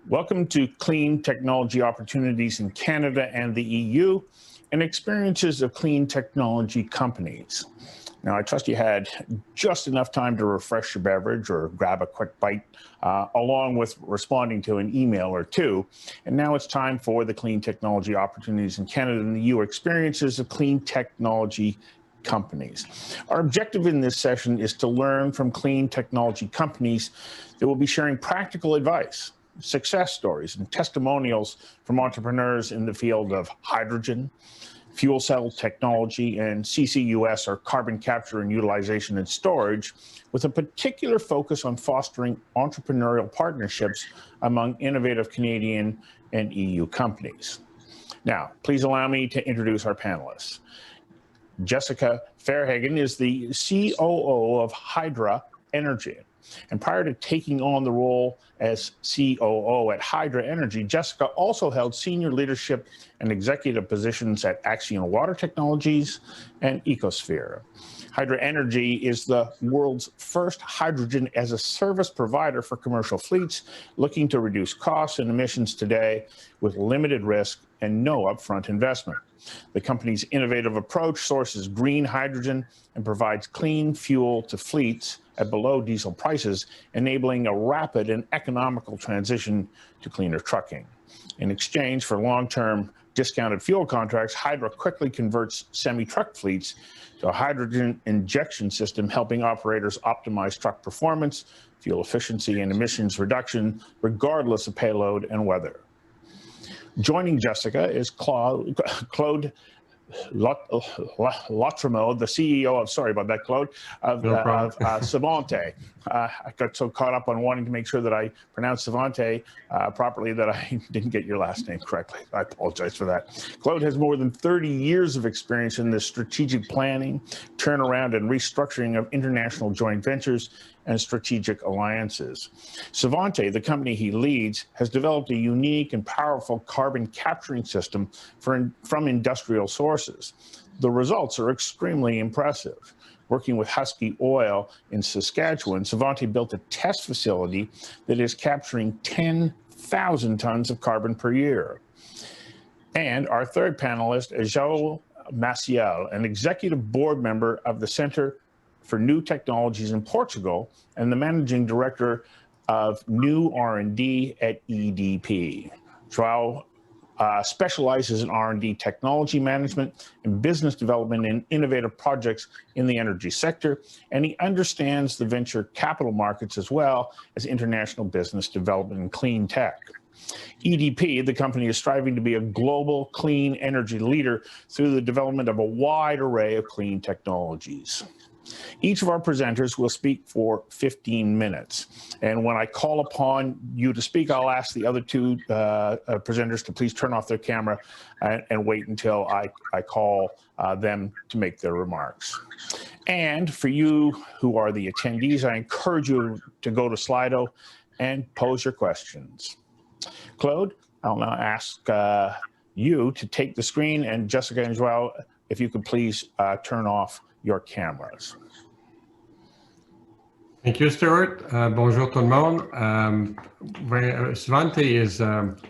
Welcome to Clean Technology Opportunities in Canada and the EU and Experiences of Clean Technology Companies. Now, I trust you had just enough time to refresh your beverage or grab a quick bite, along with responding to an email or two. And now it's time for the Clean Technology Opportunities in Canada and the EU Experiences of Clean Technology Companies. Our objective in this session is to learn from clean technology companies that will be sharing practical advice, success stories, and testimonials from entrepreneurs in the field of hydrogen, fuel cell technology, and CCUS, or carbon capture and utilization and storage, with a particular focus on fostering entrepreneurial partnerships among innovative Canadian and EU companies. Now, please allow me to introduce our panelists. Jessica Verhagen is the COO of Hydra Energy. And prior to taking on the role as COO at Hydra Energy, Jessica also held senior leadership and executive positions at Axion Water Technologies and Ecosphere. Hydra Energy is the world's first hydrogen as a service provider for commercial fleets looking to reduce costs and emissions today with limited risk and no upfront investment. The company's innovative approach sources green hydrogen and provides clean fuel to fleets at below diesel prices, enabling a rapid and economical transition to cleaner trucking. In exchange for long-term discounted fuel contracts, Hydra quickly converts semi-truck fleets to a hydrogen injection system, helping operators optimize truck performance, fuel efficiency, and emissions reduction, regardless of payload and weather. Joining Jessica is Claude Letourneau, the CEO of, sorry about that, Claude, of Svante. I got so caught up on wanting to make sure that I pronounced Svante properly that I didn't get your last name correctly. I apologize for that. Claude has more than 30 years of experience in the strategic planning, turnaround, and restructuring of international joint ventures and strategic alliances. Svante, the company he leads, has developed a unique and powerful carbon capturing system from industrial sources. The results are extremely impressive. Working with Husky Oil in Saskatchewan, Svante built a test facility that is capturing 10,000 tons of carbon per year. And our third panelist is João Maciel, an executive board member of the Center for New Technologies in Portugal and the managing director of new R&D at EDP. João specializes in R&D technology management and business development in innovative projects in the energy sector, and he understands the venture capital markets as well as international business development and clean tech. EDP, the company, is striving to be a global clean energy leader through the development of a wide array of clean technologies. Each of our presenters will speak for 15 minutes. And when I call upon you to speak, I'll ask the other two presenters to please turn off their camera and wait until I call them to make their remarks. And for you who are the attendees, I encourage you to go to Slido and pose your questions. Claude, I'll now ask you to take the screen, and Jessica and João, if you could please turn off your cameras. Thank you, Stuart. Bonjour tout le monde. Svante is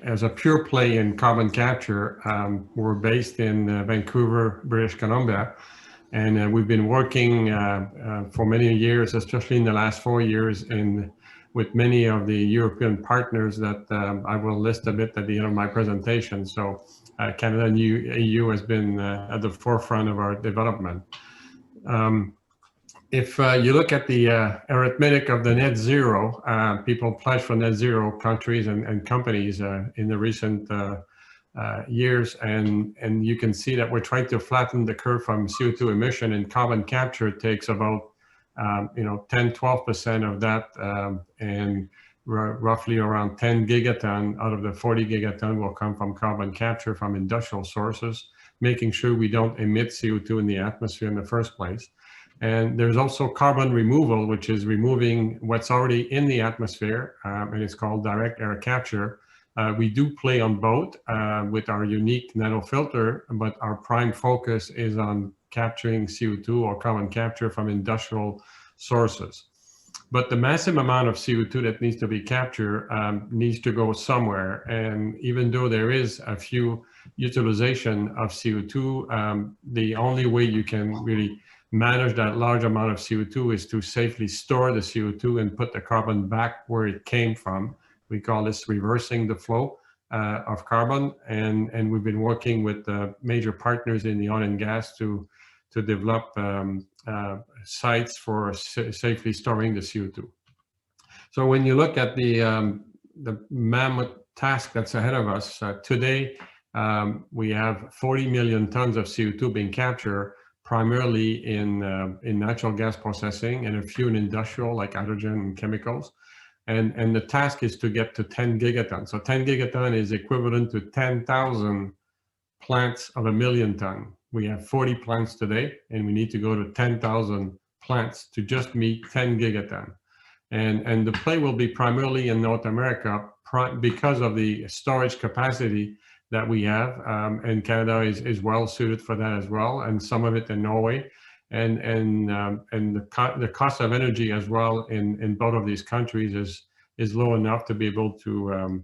as a pure play in carbon capture. We're based in Vancouver, British Columbia, and we've been working for many years, especially in the last 4 years, with many of the European partners that I will list a bit at the end of my presentation. So Canada and EU has been at the forefront of our development. If you look at the arithmetic of the net zero, people pledged for net zero countries and companies in the recent years, and you can see that we're trying to flatten the curve from CO2 emission, and carbon capture takes about 10–12% of that, and roughly around 10 gigaton out of the 40 gigaton will come from carbon capture from industrial sources, making sure we don't emit CO2 in the atmosphere in the first place. And there's also carbon removal, which is removing what's already in the atmosphere, and it's called direct air capture. We do play on both with our unique nanofilter, but our prime focus is on capturing CO2 or carbon capture from industrial sources. But the massive amount of CO2 that needs to be captured needs to go somewhere. And even though there is a few utilization of CO2, the only way you can really manage that large amount of CO2 is to safely store the CO2 and put the carbon back where it came from. We call this reversing the flow of carbon. And we've been working with major partners in the oil and gas to develop sites for safely storing the CO2. So when you look at the mammoth task that's ahead of us, today we have 40 million tons of CO2 being captured, primarily in natural gas processing and a few in industrial like hydrogen and chemicals. And the task is to get to 10 gigatons. So 10 gigaton is equivalent to 10,000 plants of 1 million ton. We have 40 plants today, and we need to go to 10,000 plants to just meet 10 gigaton. And the play will be primarily in North America because of the storage capacity that we have, and Canada is well suited for that as well, and some of it in Norway, and the cost of energy as well in both of these countries is low enough to be able to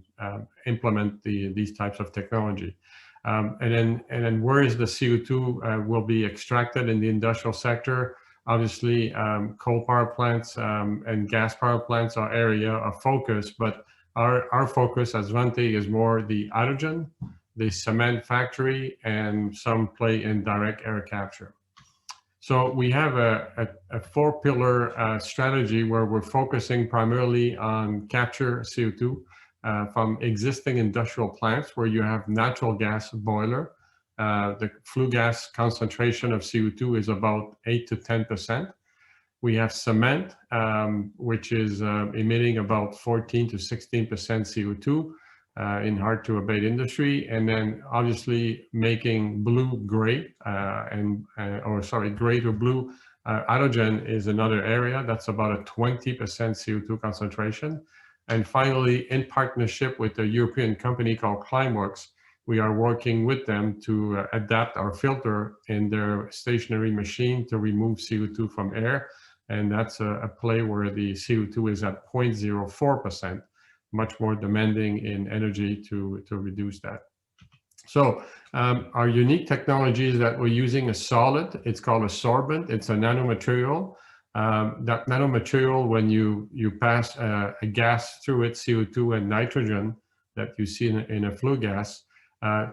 implement these types of technology. And then where is the CO2 will be extracted in the industrial sector? Obviously, coal power plants and gas power plants are area of focus, but our focus as Svante is more the hydrogen, the cement factory, and some play in direct air capture. So we have a 4-pillar strategy where we're focusing primarily on capture CO2 from existing industrial plants where you have natural gas boiler. The flue gas concentration of CO2 is about 8 to 10%. We have cement, which is emitting about 14 to 16% CO2 in hard to abate industry, and then obviously making blue-gray gray to blue hydrogen is another area that's about a 20% CO2 concentration. And finally, in partnership with a European company called Climeworks, we are working with them to adapt our filter in their stationary machine to remove CO2 from air. And that's a play where the CO2 is at 0.04%, much more demanding in energy to reduce that. So our unique technologies that we're using is solid. It's called a sorbent. It's a nanomaterial. That nanomaterial, when you pass a gas through it, CO2 and nitrogen that you see in a flue gas,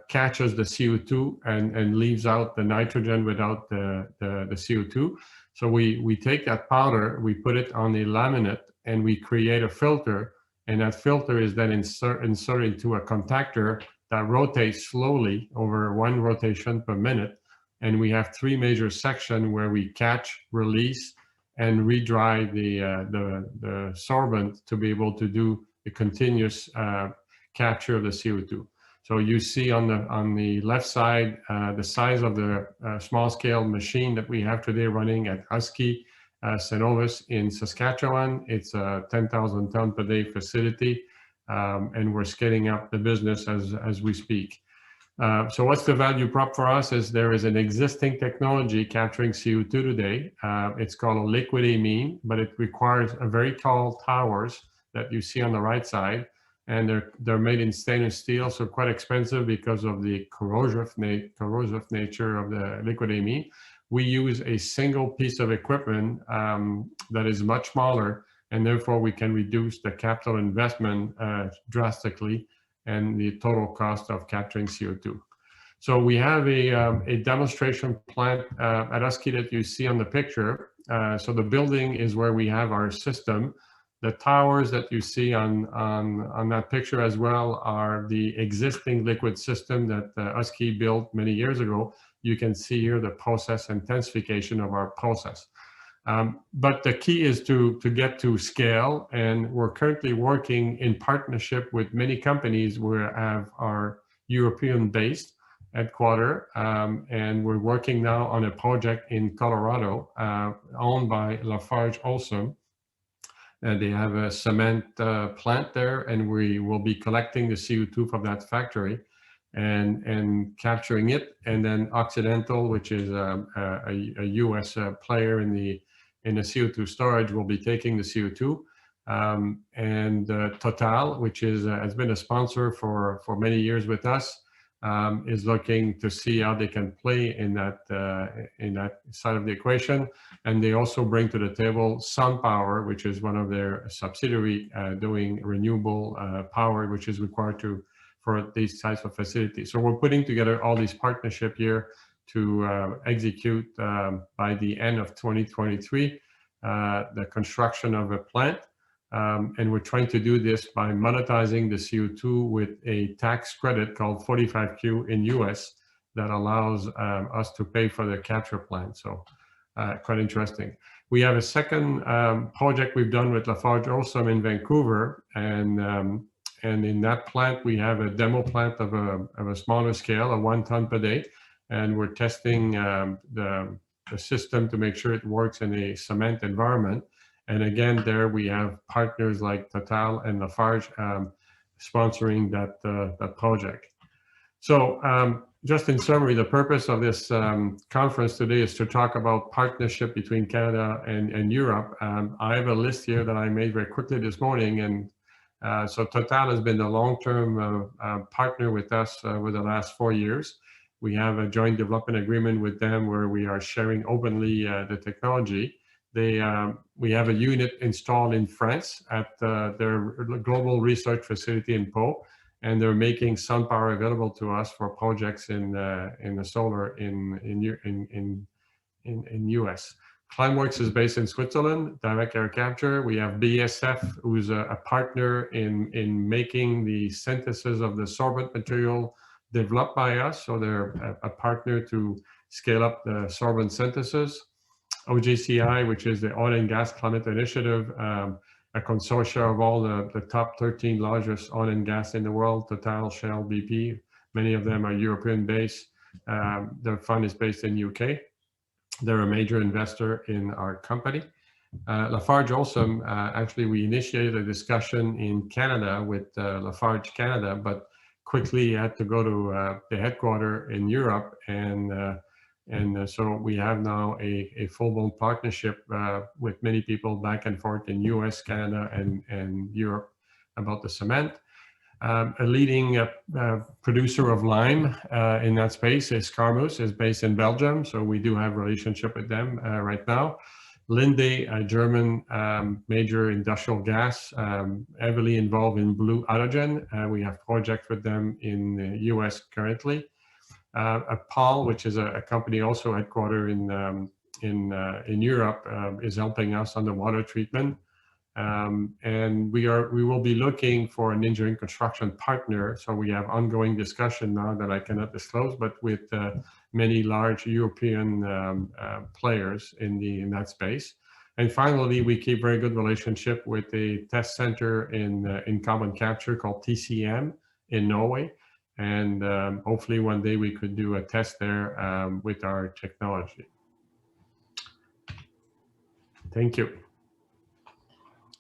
catches the CO2 and leaves out the nitrogen without the CO2. So we take that powder, we put it on a laminate, and we create a filter, and that filter is then inserted into a contactor that rotates slowly over 1 rotation per minute. And we have 3 major sections where we catch, release, and redry the sorbent to be able to do the continuous capture of the CO2. So you see on the left side the size of the small-scale machine that we have today running at Husky Cenovus in Saskatchewan. It's a 10,000 ton per day facility, and we're scaling up the business as we speak. So what's the value prop for us is there is an existing technology capturing CO2 today. It's called a liquid amine, but it requires a very tall towers that you see on the right side. And they're made in stainless steel, so quite expensive because of the corrosive nature of the liquid amine. We use a single piece of equipment that is much smaller, and therefore we can reduce the capital investment drastically and the total cost of capturing CO2. So we have a demonstration plant at Husky that you see on the picture. So the building is where we have our system. The towers that you see on that picture as well are the existing liquid system that Husky built many years ago. You can see here the process intensification of our process. But the key is to get to scale, and we're currently working in partnership with many companies who have our European-based headquarters, and we're working now on a project in Colorado owned by LafargeHolcim. They have a cement plant there, and we will be collecting the CO2 from that factory and capturing it. And then Occidental, which is a US player in in the CO2 storage will be taking the CO2. And Total, which has been a sponsor for many years with us, is looking to see how they can play in that side of the equation. And they also bring to the table SunPower, which is one of their subsidiary doing renewable power, which is required for these types of facilities. So we're putting together all these partnership here to execute by the end of 2023 the construction of a plant. And we're trying to do this by monetizing the CO2 with a tax credit called 45Q in US that allows us to pay for the capture plant. So quite interesting. We have a second project we've done with LafargeHolcim in Vancouver, and in that plant we have a demo plant of a smaller scale, a 1 ton per day, and we're testing the system to make sure it works in a cement environment. And again, there we have partners like Total and Lafarge sponsoring that project. So just in summary, the purpose of this conference today is to talk about partnership between Canada and Europe. I have a list here that I made very quickly this morning, and so Total has been a long-term partner with us over the last 4 years. We have a joint development agreement with them where we are sharing openly the technology. We have a unit installed in France at their global research facility in Pau, and they're making SunPower available to us for projects in the solar in US. Climeworks is based in Switzerland, direct air capture. We have BASF, who's a partner in making the synthesis of the sorbent material developed by us. So they're a partner to scale up the sorbent synthesis. OJCI, which is the Oil and Gas Climate Initiative, a consortia of all the top 13 largest oil and gas in the world, Total, Shell, BP. Many of them are European based. Their fund is based in UK. They're a major investor in our company. LafargeHolcim, actually we initiated a discussion in Canada with Lafarge Canada, but quickly had to go to the headquarters in Europe, and so we have now a full-blown partnership with many people back and forth in US, Canada, and Europe about the cement. A leading producer of lime in that space is Carmus, is based in Belgium, so we do have a relationship with them right now. Linde, a German major industrial gas, heavily involved in blue hydrogen. We have projects with them in the US currently. Paul, which is a company also headquartered in Europe, is helping us on the water treatment. And we will be looking for an engineering construction partner. So we have ongoing discussion now that I cannot disclose, but with many large European players in that space. And finally, we keep very good relationship with a test center in carbon capture called TCM in Norway. And hopefully one day we could do a test there with our technology. Thank you.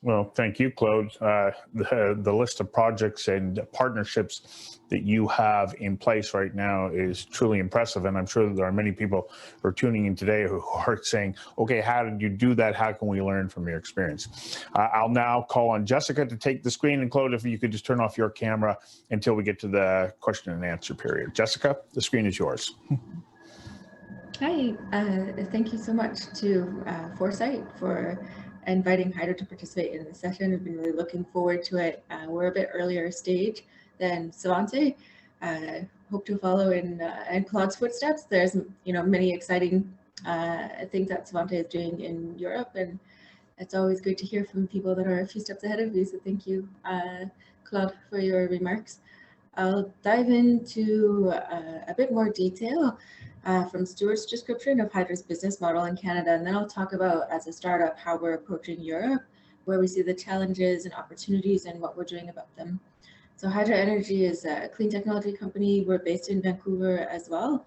Well, thank you, Claude. The list of projects and partnerships that you have in place right now is truly impressive. And I'm sure that there are many people who are tuning in today who are saying, okay, how did you do that? How can we learn from your experience? I'll now call on Jessica to take the screen. And Claude, if you could just turn off your camera until we get to the question and answer period. Jessica, the screen is yours. Hi, thank you so much to Foresight for inviting Hydro to participate in the session. We've been really looking forward to it. We're a bit earlier stage than Svante. Hope to follow in Claude's footsteps. There's many exciting things that Svante is doing in Europe, and it's always good to hear from people that are a few steps ahead of you. So thank you, Claude, for your remarks. I'll dive into a bit more detail from Stuart's description of Hydro's business model in Canada, and then I'll talk about, as a startup, how we're approaching Europe, where we see the challenges and opportunities and what we're doing about them. So Hydro Energy is a clean technology company. We're based in Vancouver as well.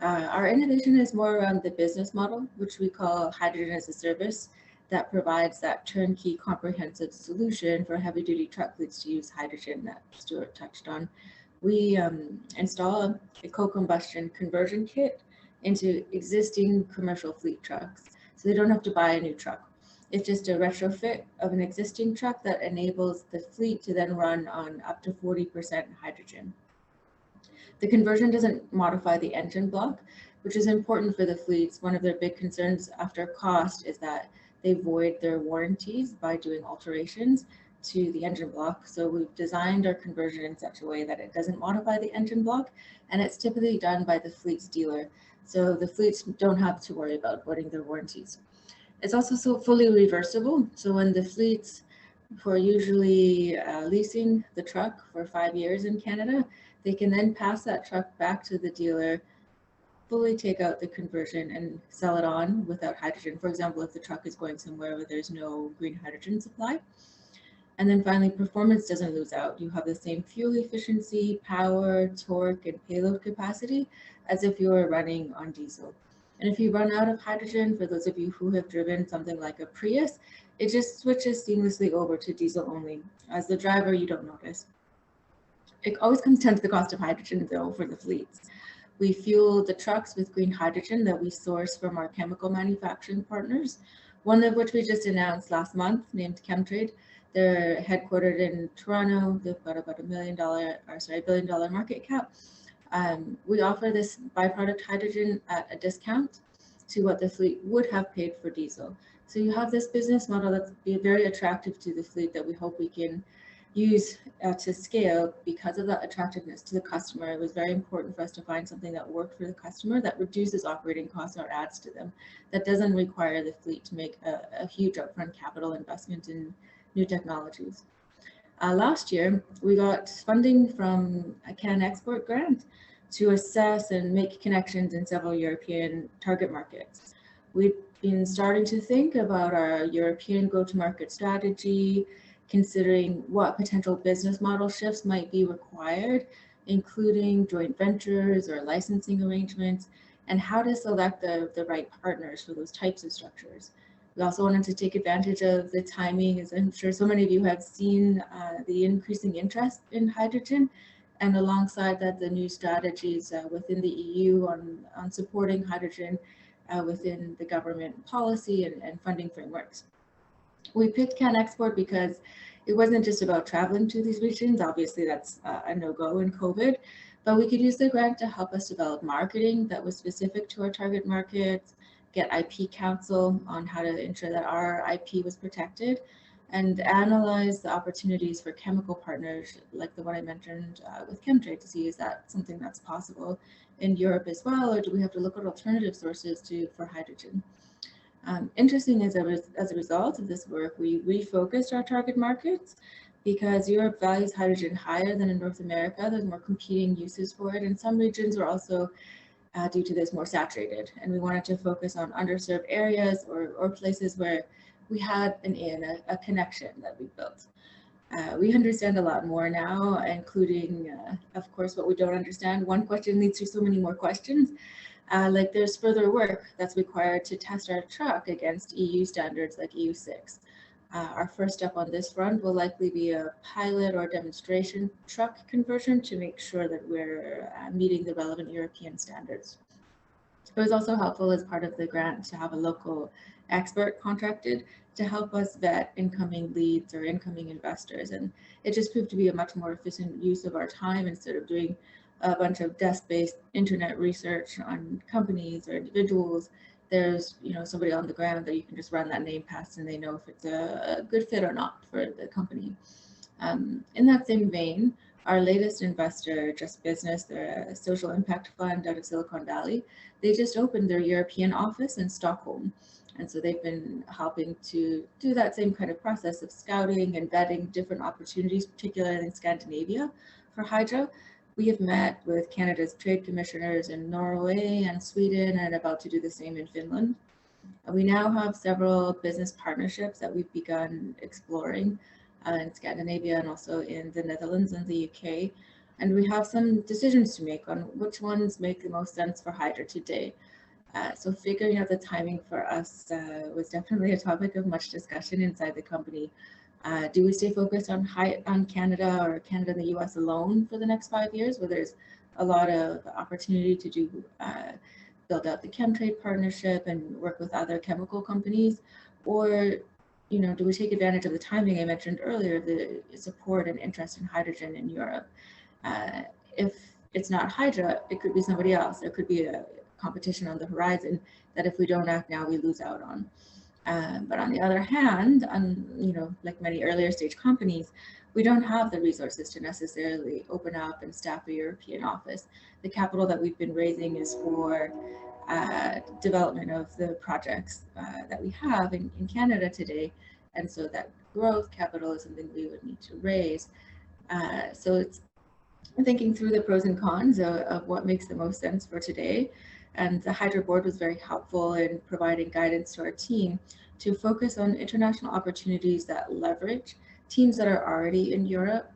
Our innovation is more around the business model, which we call hydrogen as a service, that provides that turnkey comprehensive solution for heavy duty truck fleets to use hydrogen that Stuart touched on. We install a co-combustion conversion kit into existing commercial fleet trucks. So they don't have to buy a new truck. It's just a retrofit of an existing truck that enables the fleet to then run on up to 40% hydrogen. The conversion doesn't modify the engine block, which is important for the fleets. One of their big concerns after cost is that they void their warranties by doing alterations to the engine block. So we've designed our conversion in such a way that it doesn't modify the engine block, and it's typically done by the fleet's dealer. So the fleets don't have to worry about voiding their warranties. It's also so fully reversible. So when the fleets who are usually leasing the truck for 5 years in Canada, they can then pass that truck back to the dealer, fully take out the conversion and sell it on without hydrogen. For example, if the truck is going somewhere where there's no green hydrogen supply. And then finally, performance doesn't lose out. You have the same fuel efficiency, power, torque, and payload capacity as if you were running on diesel. And if you run out of hydrogen, for those of you who have driven something like a Prius, it just switches seamlessly over to diesel only. As the driver, you don't notice. It always comes down to the cost of hydrogen, though, for the fleets. We fuel the trucks with green hydrogen that we source from our chemical manufacturing partners, one of which we just announced last month, named Chemtrade. They're headquartered in Toronto. They've got about $1 billion market cap. We offer this byproduct hydrogen at a discount to what the fleet would have paid for diesel. So you have this business model that's very attractive to the fleet that we hope we can use to scale because of that attractiveness to the customer. It was very important for us to find something that worked for the customer, that reduces operating costs or adds to them, that doesn't require the fleet to make a huge upfront capital investment in new technologies. Last year, we got funding from a Can Export grant to assess and make connections in several European target markets. We've been starting to think about our European go-to-market strategy, considering what potential business model shifts might be required, including joint ventures or licensing arrangements, and how to select the right partners for those types of structures. We also wanted to take advantage of the timing, as I'm sure so many of you have seen, the increasing interest in hydrogen, and alongside that, the new strategies within the EU on supporting hydrogen within the government policy and funding frameworks. We picked Can Export because it wasn't just about traveling to these regions. Obviously, that's a no-go in COVID, but we could use the grant to help us develop marketing that was specific to our target markets, get IP counsel on how to ensure that our IP was protected, and analyze the opportunities for chemical partners like the one I mentioned with Chemtrade to see, is that something that's possible in Europe as well, or do we have to look at alternative sources for hydrogen? Interesting as a result of this work, we refocused our target markets because Europe values hydrogen higher than in North America. There's more competing uses for it, and some regions are also due to this more saturated, and we wanted to focus on underserved areas or places where we had a connection that we built. We understand a lot more now, including, of course, what we don't understand. One question leads to so many more questions. Like there's further work that's required to test our truck against EU standards like EU6. Our first step on this front will likely be a pilot or demonstration truck conversion to make sure that we're meeting the relevant European standards. It was also helpful as part of the grant to have a local expert contracted to help us vet incoming leads or incoming investors. And it just proved to be a much more efficient use of our time instead of doing a bunch of desk-based internet research on companies or individuals. There's somebody on the ground that you can just run that name past and they know if it's a good fit or not for the company. In that same vein, our latest investor, Just Business, they're a social impact fund out of Silicon Valley. They just opened their European office in Stockholm. And so they've been helping to do that same kind of process of scouting and vetting different opportunities, particularly in Scandinavia for hydro. We have met with Canada's trade commissioners in Norway and Sweden and about to do the same in Finland. We now have several business partnerships that we've begun exploring in Scandinavia and also in the Netherlands and the UK. And we have some decisions to make on which ones make the most sense for hydro today. So figuring out the timing for us was definitely a topic of much discussion inside the company. Do we stay focused on Canada or Canada and the US alone for the next 5 years, where there's a lot of opportunity to do build out the chemtrade partnership and work with other chemical companies, or do we take advantage of the timing I mentioned earlier, the support and interest in hydrogen in Europe? If it's not Hydra, it could be somebody else. There could be a competition on the horizon that if we don't act now, we lose out on. But on the other hand, like many earlier stage companies, we don't have the resources to necessarily open up and staff a European office. The capital that we've been raising is for development of the projects that we have in Canada today. And so that growth capital is something we would need to raise. So it's thinking through the pros and cons of what makes the most sense for today. And the Hydra board was very helpful in providing guidance to our team to focus on international opportunities that leverage teams that are already in Europe,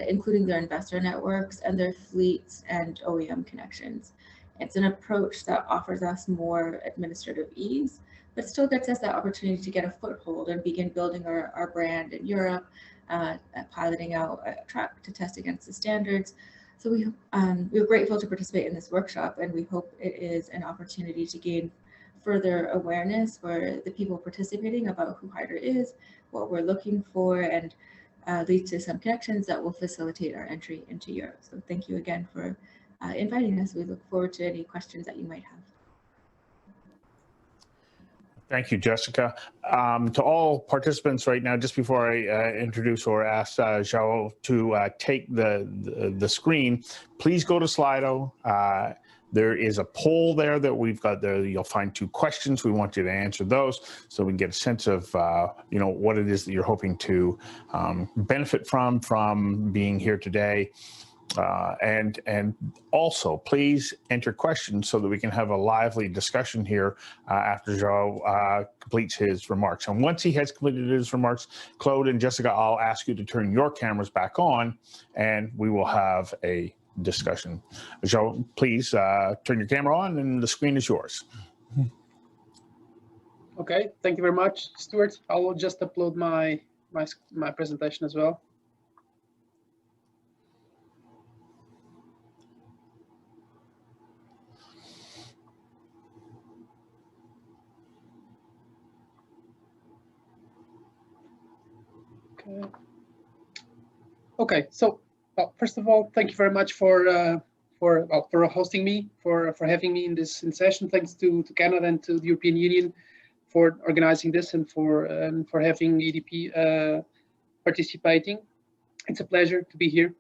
including their investor networks and their fleets and OEM connections. It's an approach that offers us more administrative ease, but still gets us that opportunity to get a foothold and begin building our brand in Europe, piloting out a track to test against the standards. So we're grateful to participate in this workshop, and we hope it is an opportunity to gain further awareness for the people participating about who Hydra is, what we're looking for, and lead to some connections that will facilitate our entry into Europe. So thank you again for inviting us. We look forward to any questions that you might have. Thank you, Jessica. To all participants right now, just before I introduce or ask João to take the screen, please go to Slido. There is a poll there that we've got there. You'll find 2 questions. We want you to answer those so we can get a sense of what it is that you're hoping to benefit from being here today. And also, please enter questions so that we can have a lively discussion here after João completes his remarks. And once he has completed his remarks, Claude and Jessica, I'll ask you to turn your cameras back on, and we will have a discussion. João, please turn your camera on, and the screen is yours. Okay, thank you very much, Stuart. I will just upload my presentation as well. Okay, so first of all, thank you very much for hosting me, for having me in this session. Thanks to Canada and to the European Union for organizing this and for having EDP participating. It's a pleasure to be here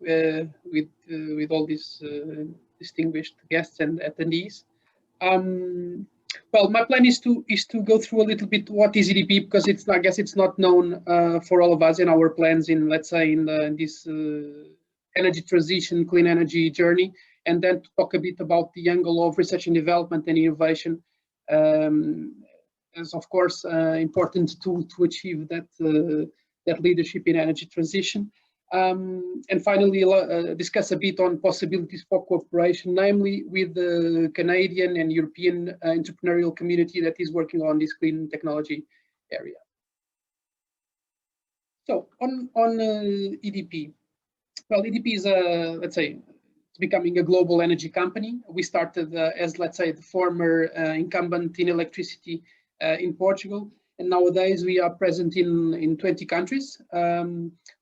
with all these distinguished guests and attendees. Well, my plan is to go through a little bit what is EDP, because I guess it's not known for all of us in our plans in, let's say, in this energy transition, clean energy journey, and then to talk a bit about the angle of research and development and innovation, as of course important to achieve that leadership in energy transition. And finally, discuss a bit on possibilities for cooperation, namely with the Canadian and European entrepreneurial community that is working on this clean technology area. So on EDP, well, EDP is let's say, it's becoming a global energy company. We started as, let's say, the former incumbent in electricity in Portugal. And nowadays we are present in 20 countries.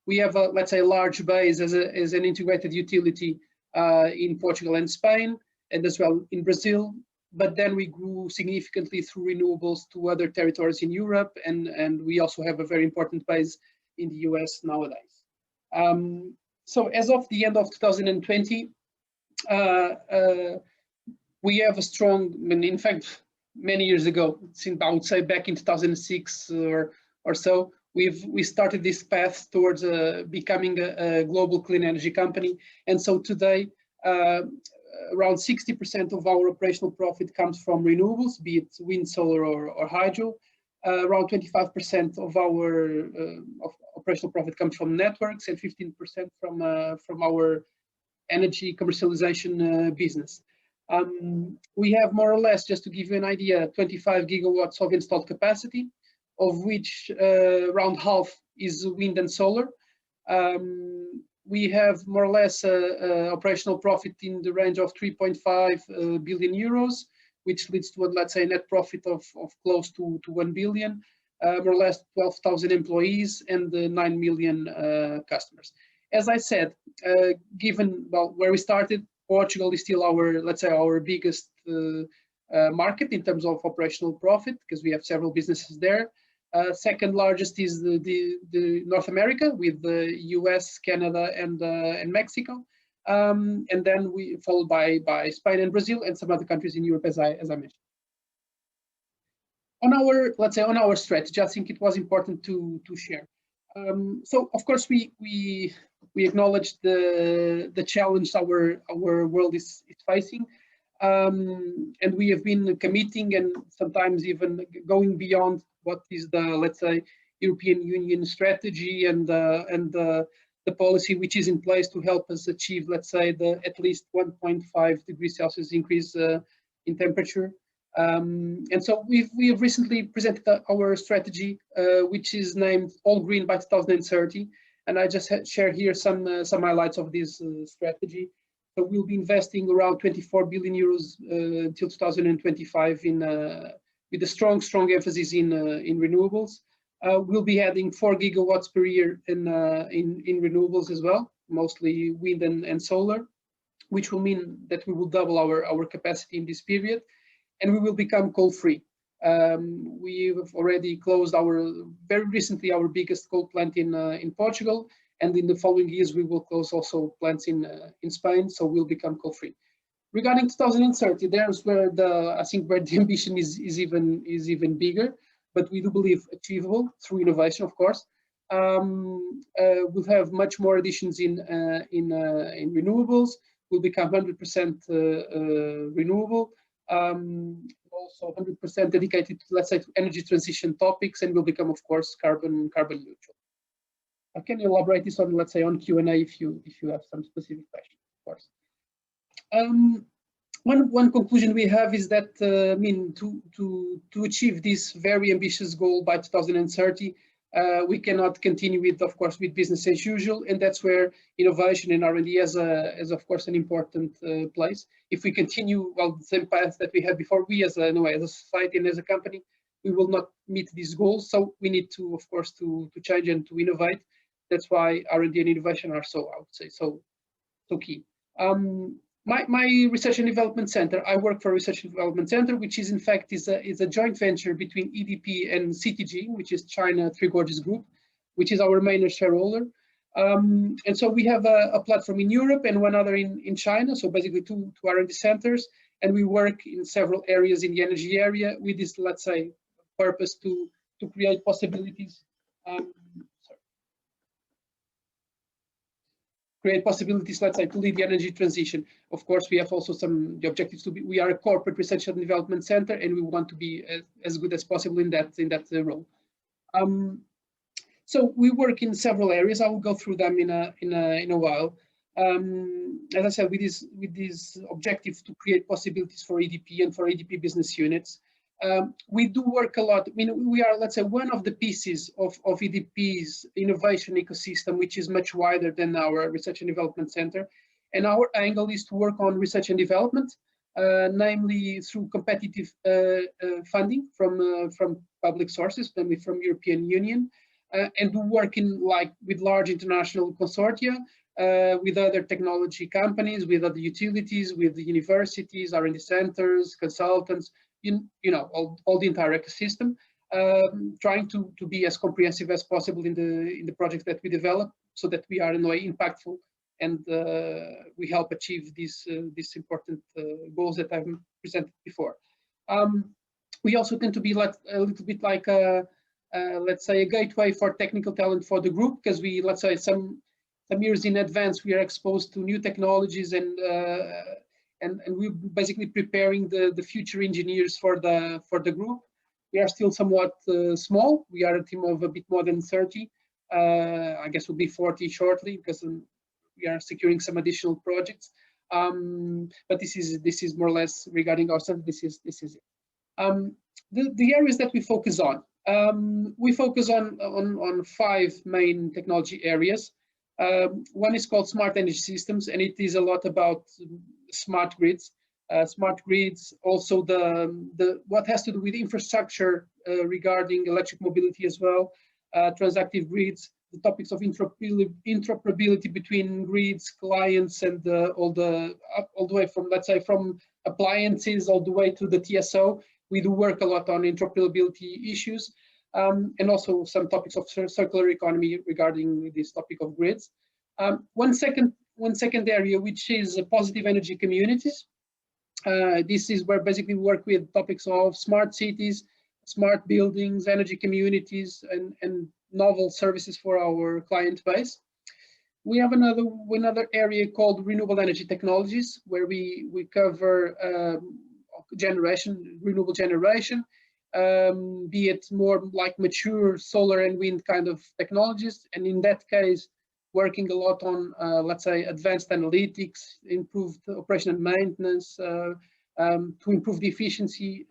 We have, let's say, a large base as an integrated utility in Portugal and Spain, and as well in Brazil. But then we grew significantly through renewables to other territories in Europe, and we also have a very important base in the US nowadays. So as of the end of 2020, we have a strong, in fact, many years ago, since I would say back in 2006 or so, we started this path towards becoming a global clean energy company. And so today, around 60% of our operational profit comes from renewables, be it wind, solar, or hydro. Around 25% of our operational profit comes from networks, and 15% from our energy commercialization business. We have more or less, just to give you an idea, 25 gigawatts of installed capacity, of which around half is wind and solar. We have more or less operational profit in the range of 3.5 billion euros, which leads to, let's say, a net profit of close to 1 billion, more or less 12,000 employees and 9 million customers. As I said, given where we started, Portugal is still our, let's say, our biggest market in terms of operational profit, because we have several businesses there. Second largest is the North America, with the US, Canada, and Mexico, and then we followed by Spain and Brazil and some other countries in Europe, as I mentioned. On our, let's say, on our strategy, I think it was important to share. So of course we acknowledge the challenge our world is facing. And we have been committing and sometimes even going beyond what is the, let's say, European Union strategy and the policy which is in place to help us achieve, let's say, the at least 1.5 degrees Celsius increase in temperature. And so we have recently presented our strategy, which is named All Green by 2030. And I just share here some highlights of this strategy. So we'll be investing around 24 billion euros until 2025 with a strong emphasis in renewables. We'll be adding 4 gigawatts per year in renewables as well, mostly wind and solar, which will mean that we will double our capacity in this period, and we will become coal-free. We have already closed very recently our biggest coal plant in Portugal, and in the following years we will close also plants in Spain, so we'll become coal-free. Regarding 2030, there's where I think where the ambition is even bigger, but we do believe achievable through innovation, of course. We'll have much more additions in renewables. We'll become 100% renewable. Also 100% dedicated to, let's say, to energy transition topics, and will become, of course, carbon neutral. I can elaborate this on, let's say, on Q&A if you have some specific questions, of course. One conclusion we have is that I mean, to achieve this very ambitious goal by 2030, we cannot continue with, of course, with business as usual, and that's where innovation and R&D has of course an important place. If we continue the same path that we had before, we as a society and as a company, we will not meet these goals. So we need to, of course, to change and to innovate. That's why R&D and innovation are so, I would say, so key. My research and development center, I work for a research and development center, which is in fact is a joint venture between EDP and CTG, which is China Three Gorges Group, which is our main shareholder. And so we have a platform in Europe and one other in China, so basically two R&D centers, and we work in several areas in the energy area with this, let's say, purpose to create possibilities. Create possibilities, let's say, to lead the energy transition. Of course, we have also the objectives to be. We are a corporate research and development center, and we want to be as good as possible in that role. So we work in several areas. I will go through them in a while. As I said, with this objective to create possibilities for EDP and for EDP business units. We do work a lot. I mean, we are, let's say, one of the pieces of EDP's innovation ecosystem, which is much wider than our research and development center. And our angle is to work on research and development, namely through competitive funding from public sources, namely from European Union, and to work with large international consortia, with other technology companies, with other utilities, with the universities, R&D centers, consultants. You know, all the entire ecosystem, trying to be as comprehensive as possible in the projects that we develop, so that we are in a way impactful and we help achieve these important goals that I've presented before. We also tend to be like a little bit like let's say, a gateway for technical talent for the group, because we, let's say, some years in advance we are exposed to new technologies and we're basically preparing the future engineers for the group. We are still somewhat small. We are a team of a bit more than 30. I guess we'll be 40 shortly, because we are securing some additional projects. But this is more or less regarding ourselves. This is it. The areas that we focus on. We focus on 5 main technology areas. One is called smart energy systems, and it is a lot about smart grids. smart grids, also the what has to do with infrastructure regarding electric mobility as well, transactive grids, the topics of interoperability between grids, clients, and all the way from, let's say, from appliances all the way to the TSO. We do work a lot on interoperability issues, and also some topics of circular economy regarding this topic of grids. One second area, which is positive energy communities. This is where basically we work with topics of smart cities, smart buildings, energy communities, and novel services for our client base. We have another area called renewable energy technologies, where we cover renewable generation, be it more like mature solar and wind kind of technologies, and in that case, working a lot on, let's say, advanced analytics, improved operation and maintenance, to improve the efficiency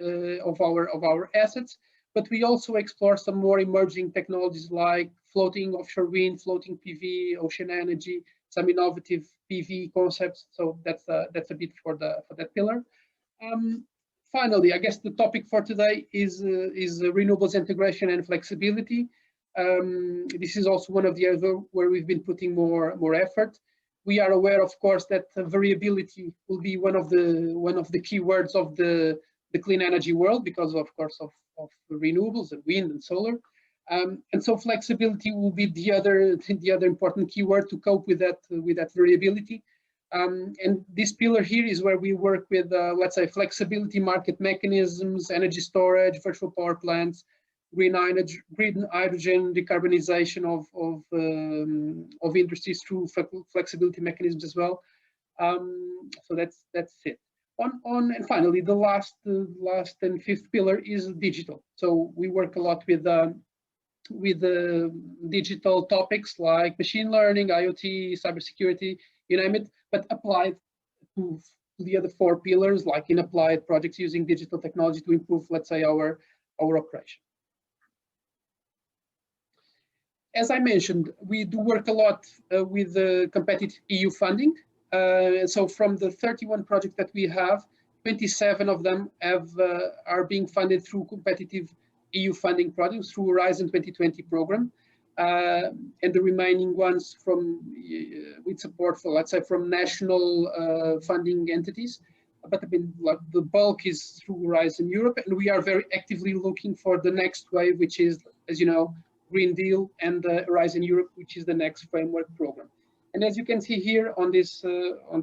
of our assets. But we also explore some more emerging technologies like floating offshore wind, floating PV, ocean energy, some innovative PV concepts. So that's a bit for that pillar. Finally, I guess the topic for today is renewables integration and flexibility. This is also one of the areas where we've been putting more effort. We are aware, of course, that variability will be one of the key words of the clean energy world, because of course of renewables and wind and solar, and so flexibility will be the other important keyword to cope with that variability. And this pillar here is where we work with, let's say, flexibility market mechanisms, energy storage, virtual power plants, green hydrogen, decarbonization of industries through flexibility mechanisms as well. So that's it. And finally, the last and fifth pillar is digital. So we work a lot with digital topics like machine learning, IoT, cybersecurity, you name it, but applied to the other four pillars, like in applied projects using digital technology to improve, let's say, our operation. As I mentioned, we do work a lot with competitive EU funding. So from the 31 projects that we have, 27 of them are being funded through competitive EU funding projects through Horizon 2020 program, and the remaining ones with support for, let's say, from national funding entities. But I mean, like, the bulk is through Horizon Europe, and we are very actively looking for the next wave, which is, as you know, Green Deal and Horizon Europe, which is the next framework program. And as you can see here on this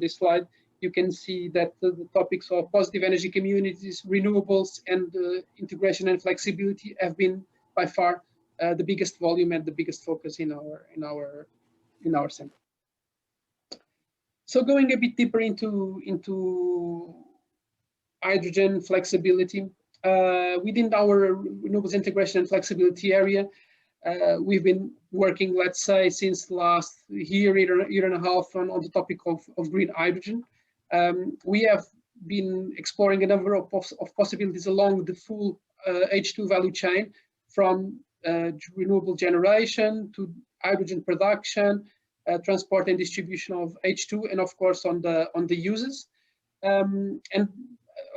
slide, you can see that the topics of positive energy communities, renewables, and integration and flexibility have been by far the biggest volume and the biggest focus in our center. So going a bit deeper into hydrogen flexibility, within our renewables integration and flexibility area, we've been working, let's say, since last year and a half on the topic of green hydrogen. We have been exploring a number of possibilities along the full H2 value chain, from renewable generation to hydrogen production, transport and distribution of H2, and of course on the uses. And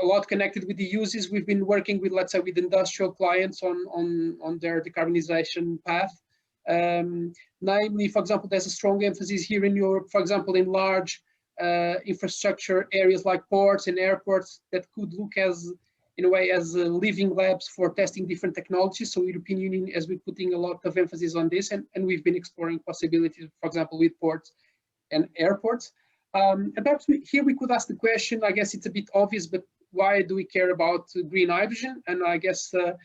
a lot connected with the uses, we've been working with, let's say, with industrial clients on their decarbonization path. Namely, for example, there's a strong emphasis here in Europe, for example, in large infrastructure areas like ports and airports that could look in a way as living labs for testing different technologies. So European Union has been putting a lot of emphasis on this, and we've been exploring possibilities, for example, with ports and airports. And perhaps here we could ask the question, I guess it's a bit obvious, but why do we care about green hydrogen? And I guess the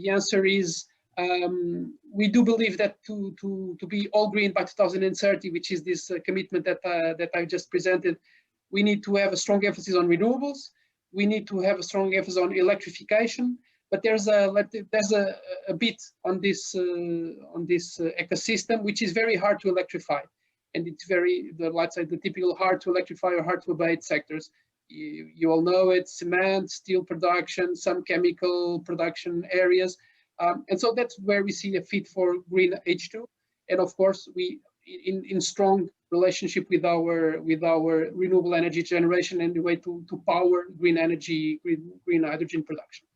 answer is, we do believe that to be all green by 2030, which is this commitment that I just presented, we need to have a strong emphasis on renewables. We need to have a strong emphasis on electrification. But there's a bit on this ecosystem which is very hard to electrify, and it's let's say the typical hard to electrify or hard to abate sectors. You all know it: cement, steel production, some chemical production areas. And so that's where we see a fit for green H2. And of course, we in strong relationship with our renewable energy generation and the way to power green energy, green hydrogen production.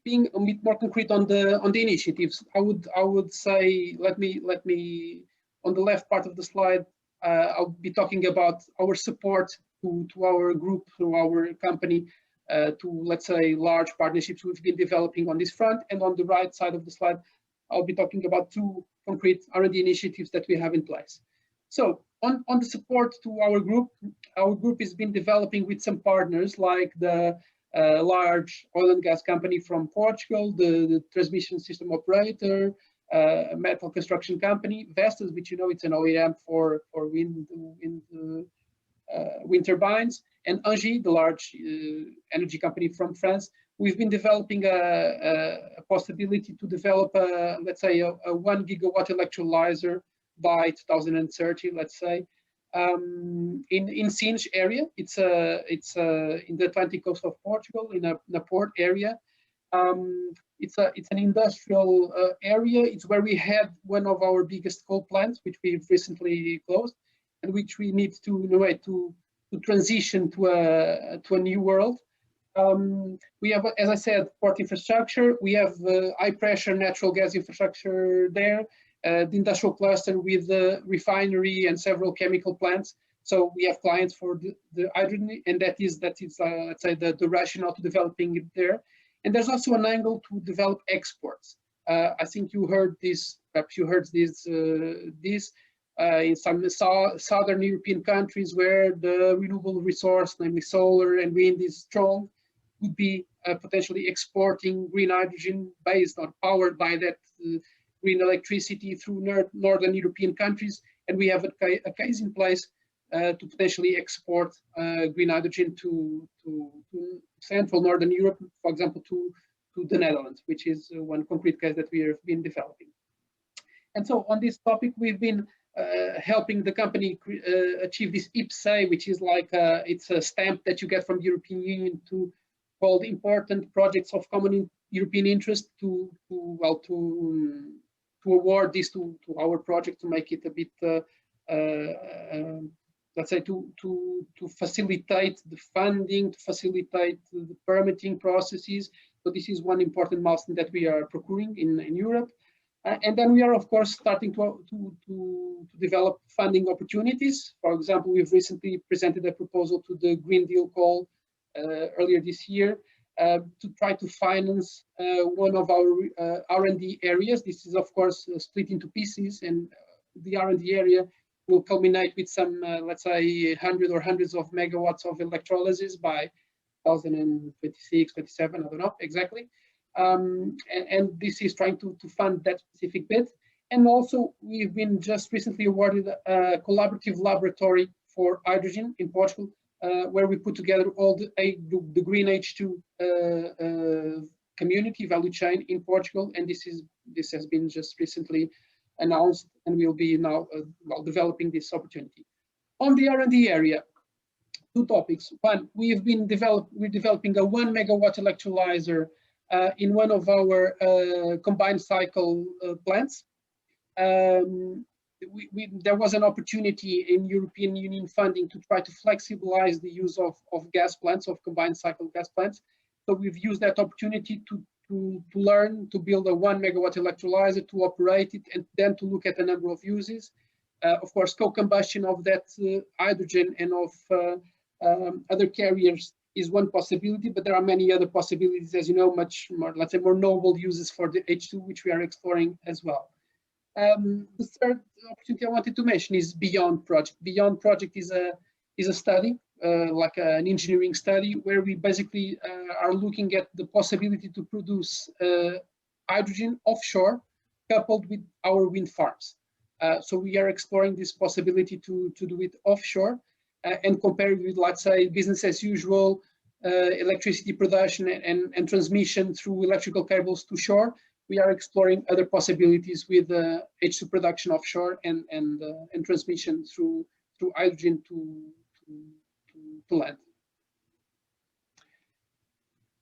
Being a bit more concrete on the initiatives, I would say, let me on the left part of the slide, I'll be talking about our support to our group, to our company, to, let's say, large partnerships we've been developing on this front. And on the right side of the slide, I'll be talking about 2 concrete R&D initiatives that we have in place. So on the support to our group has been developing with some partners like the large oil and gas company from Portugal, the transmission system operator, a metal construction company, Vestas, which you know it's an OEM for wind turbines, and Engie, the large energy company from France. We've been developing a possibility to develop let's say a 1 gigawatt electrolyzer by 2030, let's say, in Sines area. It's in the Atlantic coast of Portugal, in a port area. It's an industrial area. It's where we had one of our biggest coal plants, which we've recently closed, and which we need to, in a way, to transition to a new world. We have, as I said, port infrastructure. We have high pressure natural gas infrastructure there. The industrial cluster with the refinery and several chemical plants. So we have clients for the hydrogen, and that is let's say the rationale to developing it there. And there's also an angle to develop exports. I think you heard this, perhaps you heard this in some southern European countries where the renewable resource, namely solar and wind, is strong, would be potentially exporting green hydrogen based on powered by that green electricity through northern European countries. And we have a case in place to potentially export green hydrogen to Central Northern Europe, for example, to the Netherlands, which is one concrete case that we have been developing. And so on this topic, we've been helping the company achieve this IPCEI, which is like it's a stamp that you get from the European Union called important projects of common European interest to award this to our project, to make it a bit let's say to facilitate the funding, to facilitate the permitting processes. So this is one important milestone that we are procuring in Europe. And then we are, of course, starting to develop funding opportunities. For example, we've recently presented a proposal to the Green Deal call earlier this year to try to finance one of our R&D areas. This is, of course, split into pieces, and the R&D area will culminate with some, let's say, hundreds of megawatts of electrolysis by 2026, 27, I don't know exactly. And this is trying to fund that specific bit. And also, we've been just recently awarded a collaborative laboratory for hydrogen in Portugal, where we put together all the green H2 community value chain in Portugal. And this has been just recently announced, and we'll be now developing this opportunity. On the R&D area, 2 topics. One, we're developing a 1 megawatt electrolyzer in one of our combined cycle plants. There was an opportunity in European Union funding to try to flexibilize the use of gas plants, of combined cycle gas plants. So we've used that opportunity to learn to build a 1 megawatt electrolyzer, to operate it, and then to look at a number of uses. Of course, co-combustion of that hydrogen and of other carriers is one possibility, but there are many other possibilities, as you know, much more, let's say, more noble uses for the H2, which we are exploring as well. The third opportunity I wanted to mention is Beyond Project. Beyond Project is a study, like an engineering study, where we basically are looking at the possibility to produce hydrogen offshore coupled with our wind farms. So we are exploring this possibility to do it offshore and compare it with, let's say, business as usual electricity production and transmission through electrical cables to shore. We are exploring other possibilities with H2 production offshore and transmission through hydrogen to land.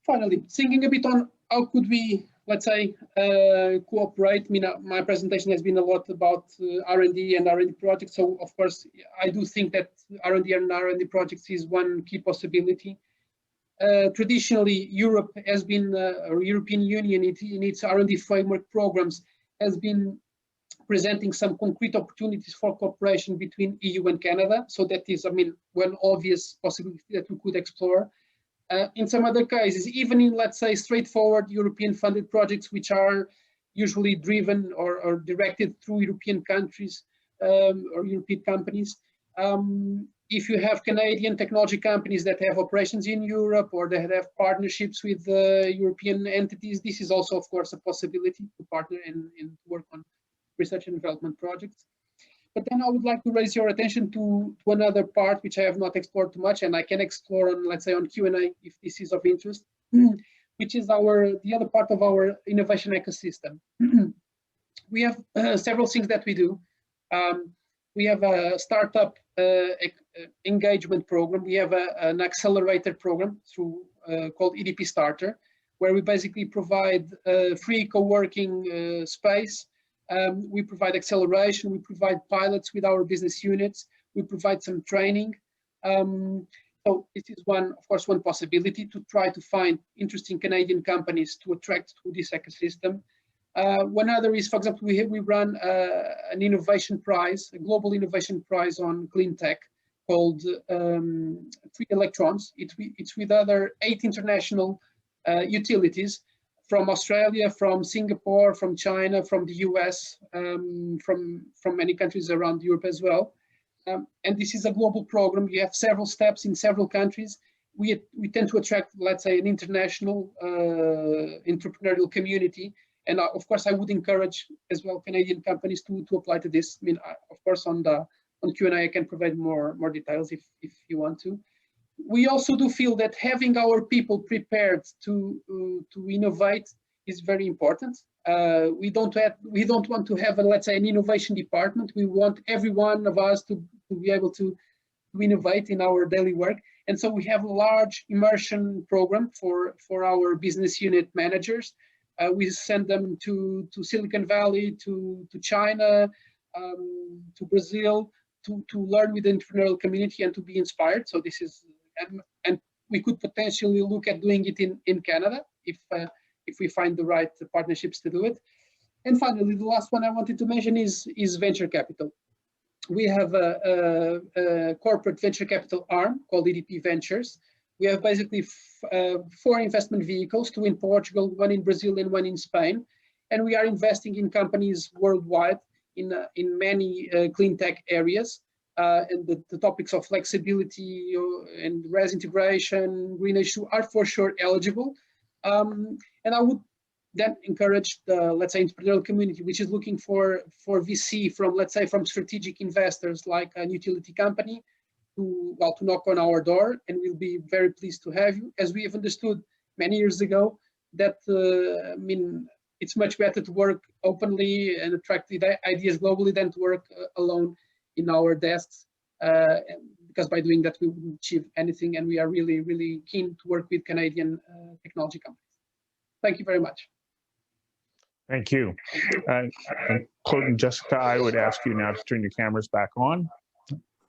Finally, thinking a bit on how could we, let's say, cooperate. I mean, my presentation has been a lot about R&D and R&D projects. So, of course, I do think that R&D and R&D projects is one key possibility. Traditionally, Europe has been, or European Union in its R&D framework programs has been presenting some concrete opportunities for cooperation between EU and Canada. So that is, I mean, one obvious possibility that we could explore. In some other cases, even in, let's say, straightforward European funded projects, which are usually driven or directed through European countries or European companies, if you have Canadian technology companies that have operations in Europe or that have partnerships with European entities, this is also, of course, a possibility to partner and work on research and development projects. But then I would like to raise your attention to another part which I have not explored too much, and I can explore on, let's say, on Q&A if this is of interest, which is the other part of our innovation ecosystem. We have several things that we do. We have a startup engagement program. We have an accelerator program through called EDP Starter, where we basically provide free co-working space. We provide acceleration, we provide pilots with our business units, we provide some training. So this is one, of course, one possibility to try to find interesting Canadian companies to attract to this ecosystem. One other is, for example, we run an innovation prize, a global innovation prize on Cleantech called 3 Electrons. It's with other 8 international utilities from Australia, from Singapore, from China, from the US, from many countries around Europe as well. And this is a global program. You have several steps in several countries. We tend to attract, let's say, an international entrepreneurial community. And of course, I would encourage as well Canadian companies to apply to this. I mean, of course, on Q&A, I can provide more details if you want to. We also do feel that having our people prepared to innovate is very important. We don't want to have, let's say, an innovation department. We want every one of us to be able to innovate in our daily work. And so we have a large immersion program for our business unit managers. We send them to Silicon Valley, to China, to Brazil, to learn with the entrepreneurial community and to be inspired. So this is, and we could potentially look at doing it in Canada if we find the right partnerships to do it. And finally, the last one I wanted to mention is venture capital. We have a corporate venture capital arm called EDP Ventures. We have basically 4 investment vehicles, 2 in Portugal, 1 in Brazil, and 1 in Spain. And we are investing in companies worldwide in many clean tech areas. And the topics of flexibility and res integration, green issue are for sure eligible. And I would then encourage the, let's say, entrepreneurial community, which is looking for VC from, let's say, from strategic investors like a utility company, to knock on our door, and we'll be very pleased to have you. As we have understood many years ago, that I mean, it's much better to work openly and attract the ideas globally than to work alone in our desks, because by doing that we wouldn't achieve anything. And we are really, really keen to work with Canadian technology companies. Thank you very much. Thank you. Claude and Jessica, I would ask you now to turn your cameras back on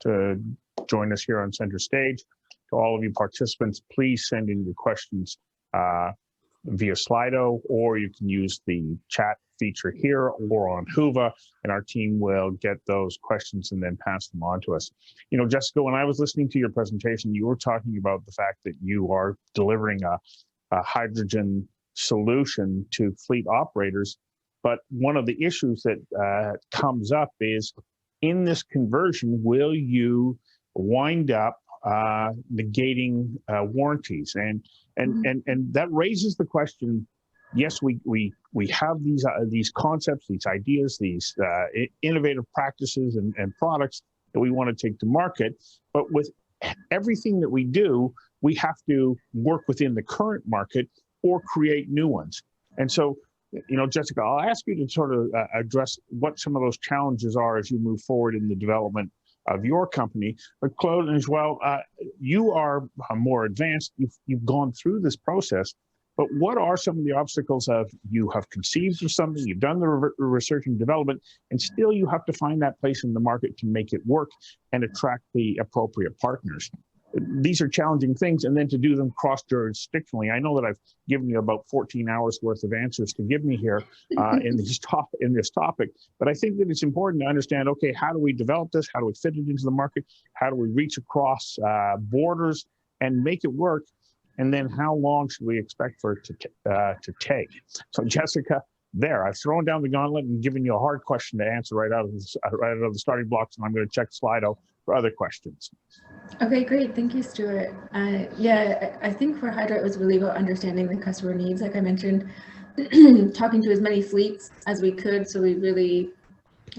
to join us here on center stage. To all of you participants, please send in your questions via Slido, or you can use the chat feature here or on Whova, and our team will get those questions and then pass them on to us. You know, Jessica, when I was listening to your presentation, you were talking about the fact that you are delivering a hydrogen solution to fleet operators, but one of the issues that comes up is, in this conversion, will you wind up negating warranties? And that raises the question. Yes, we have these concepts, these ideas, these innovative practices and products that we want to take to market, but with everything that we do, we have to work within the current market or create new ones. And so, you know, Jessica, I'll ask you to sort of address what some of those challenges are as you move forward in the development of your company. But Claude and João, you are more advanced. You've gone through this process. But what are some of the obstacles of you have conceived of something, you've done the research and development, and still you have to find that place in the market to make it work and attract the appropriate partners? These are challenging things, and then to do them cross-jurisdictionally. I know that I've given you about 14 hours worth of answers to give me here in this topic, but I think that it's important to understand, okay, how do we develop this? How do we fit it into the market? How do we reach across borders and make it work? And then how long should we expect for it to take? So Jessica, there, I've thrown down the gauntlet and given you a hard question to answer right out of the starting blocks, and I'm going to check Slido for other questions. Okay, great. Thank you, Stuart. Yeah, I think for Hydra, it was really about understanding the customer needs. Like I mentioned, talking to as many fleets as we could. So we really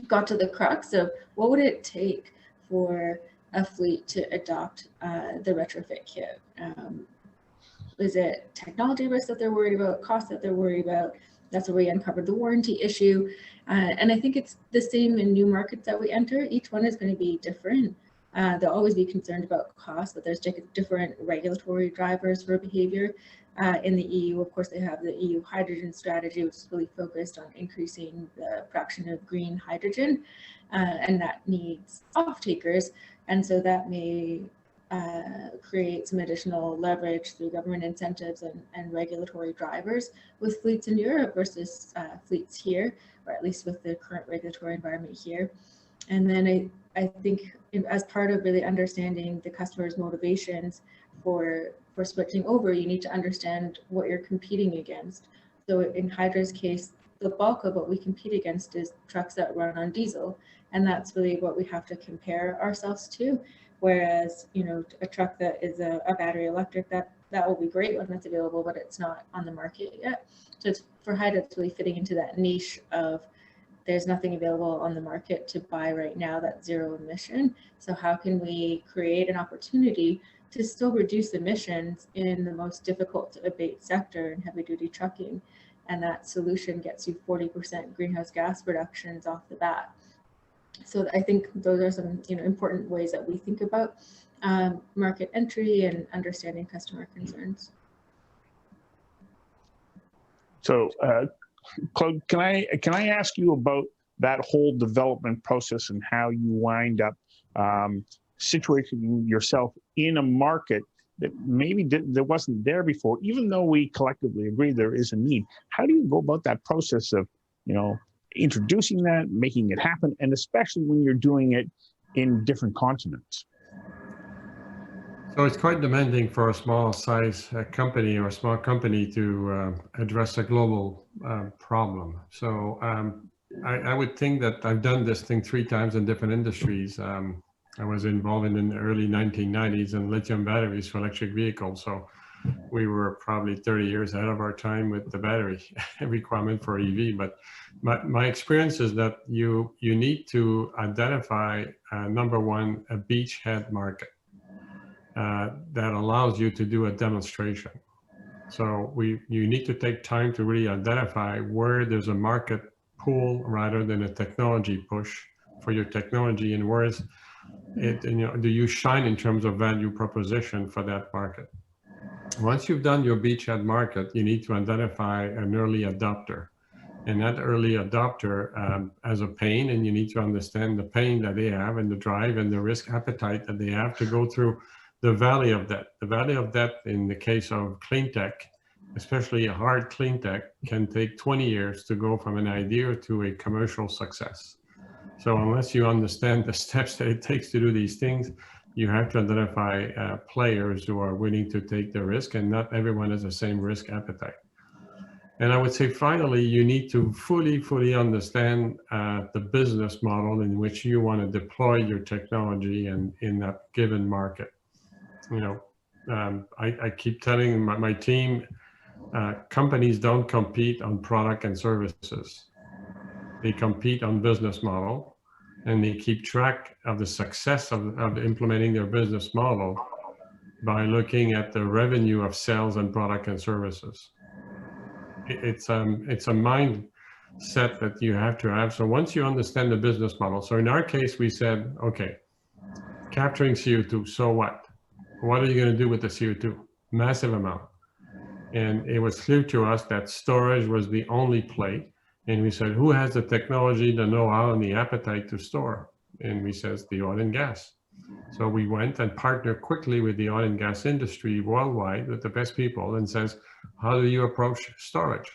got to the crux of what would it take for a fleet to adopt the retrofit kit. Is it technology risk that they're worried about, cost that they're worried about? That's where we uncovered the warranty issue. And I think it's the same in new markets that we enter. Each one is going to be different. They'll always be concerned about cost, but there's different regulatory drivers for behavior. In the EU, of course, they have the EU hydrogen strategy, which is really focused on increasing the production of green hydrogen, and that needs off-takers. And so that may create some additional leverage through government incentives and regulatory drivers with fleets in Europe versus fleets here, or at least with the current regulatory environment here. And then I think as part of really understanding the customer's motivations for switching over, you need to understand what you're competing against. So in Hydra's case, the bulk of what we compete against is trucks that run on diesel, and that's really what we have to compare ourselves to. Whereas, you know, a truck that is a battery electric, that will be great when it's available, but it's not on the market yet. So it's, for Hydra, it's really fitting into that niche of there's nothing available on the market to buy right now that's zero emission. So how can we create an opportunity to still reduce emissions in the most difficult to abate sector in heavy duty trucking? And that solution gets you 40% greenhouse gas reductions off the bat. So I think those are some, you know, important ways that we think about market entry and understanding customer concerns. So Claude, can I ask you about that whole development process and how you wind up situating yourself in a market that maybe that wasn't there before, even though we collectively agree there is a need? How do you go about that process of, you know, introducing that, making it happen, and especially when you're doing it in different continents? So it's quite demanding for a small size company or a small company to address a global problem. So I would think that I've done this thing 3 times in different industries. I was involved in the early 1990s in lithium batteries for electric vehicles. So we were probably 30 years ahead of our time with the battery requirement for EV. But my experience is that you need to identify, number one, a beachhead market that allows you to do a demonstration. So you need to take time to really identify where there's a market pull rather than a technology push for your technology, and where is it, you know, do you shine in terms of value proposition for that market. Once you've done your beachhead market, you need to identify an early adopter. And that early adopter has a pain, and you need to understand the pain that they have and the drive and the risk appetite that they have to go through the valley of debt. The valley of debt in the case of Cleantech, especially a hard Cleantech, can take 20 years to go from an idea to a commercial success. So unless you understand the steps that it takes to do these things, you have to identify players who are willing to take the risk, and not everyone has the same risk appetite. And I would say, finally, you need to fully understand the business model in which you want to deploy your technology in that given market. You know, I keep telling my team, companies don't compete on product and services. They compete on business model. And they keep track of the success of implementing their business model by looking at the revenue of sales and product and services. It's a mindset that you have to have. So once you understand the business model, so in our case, we said, okay, capturing CO2, so what? What are you going to do with the CO2? Massive amount. And it was clear to us that storage was the only play. And we said, who has the technology, the know-how, and the appetite to store? And we said, the oil and gas. So we went and partnered quickly with the oil and gas industry worldwide, with the best people, and says, how do you approach storage?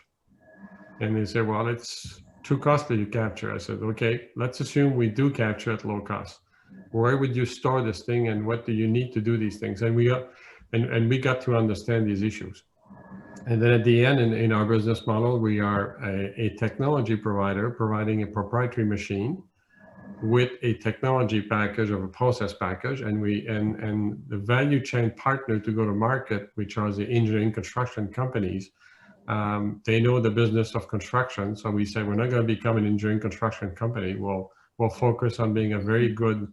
And they said, well, it's too costly to capture. I said, okay, let's assume we do capture at low cost. Where would you store this thing, and what do you need to do these things? And we got to understand these issues. And then at the end, in our business model, we are a technology provider providing a proprietary machine with a technology package or a process package, and the value chain partner to go to market, which are the engineering construction companies. They know the business of construction, so we say we're not going to become an engineering construction company. We'll focus on being a very good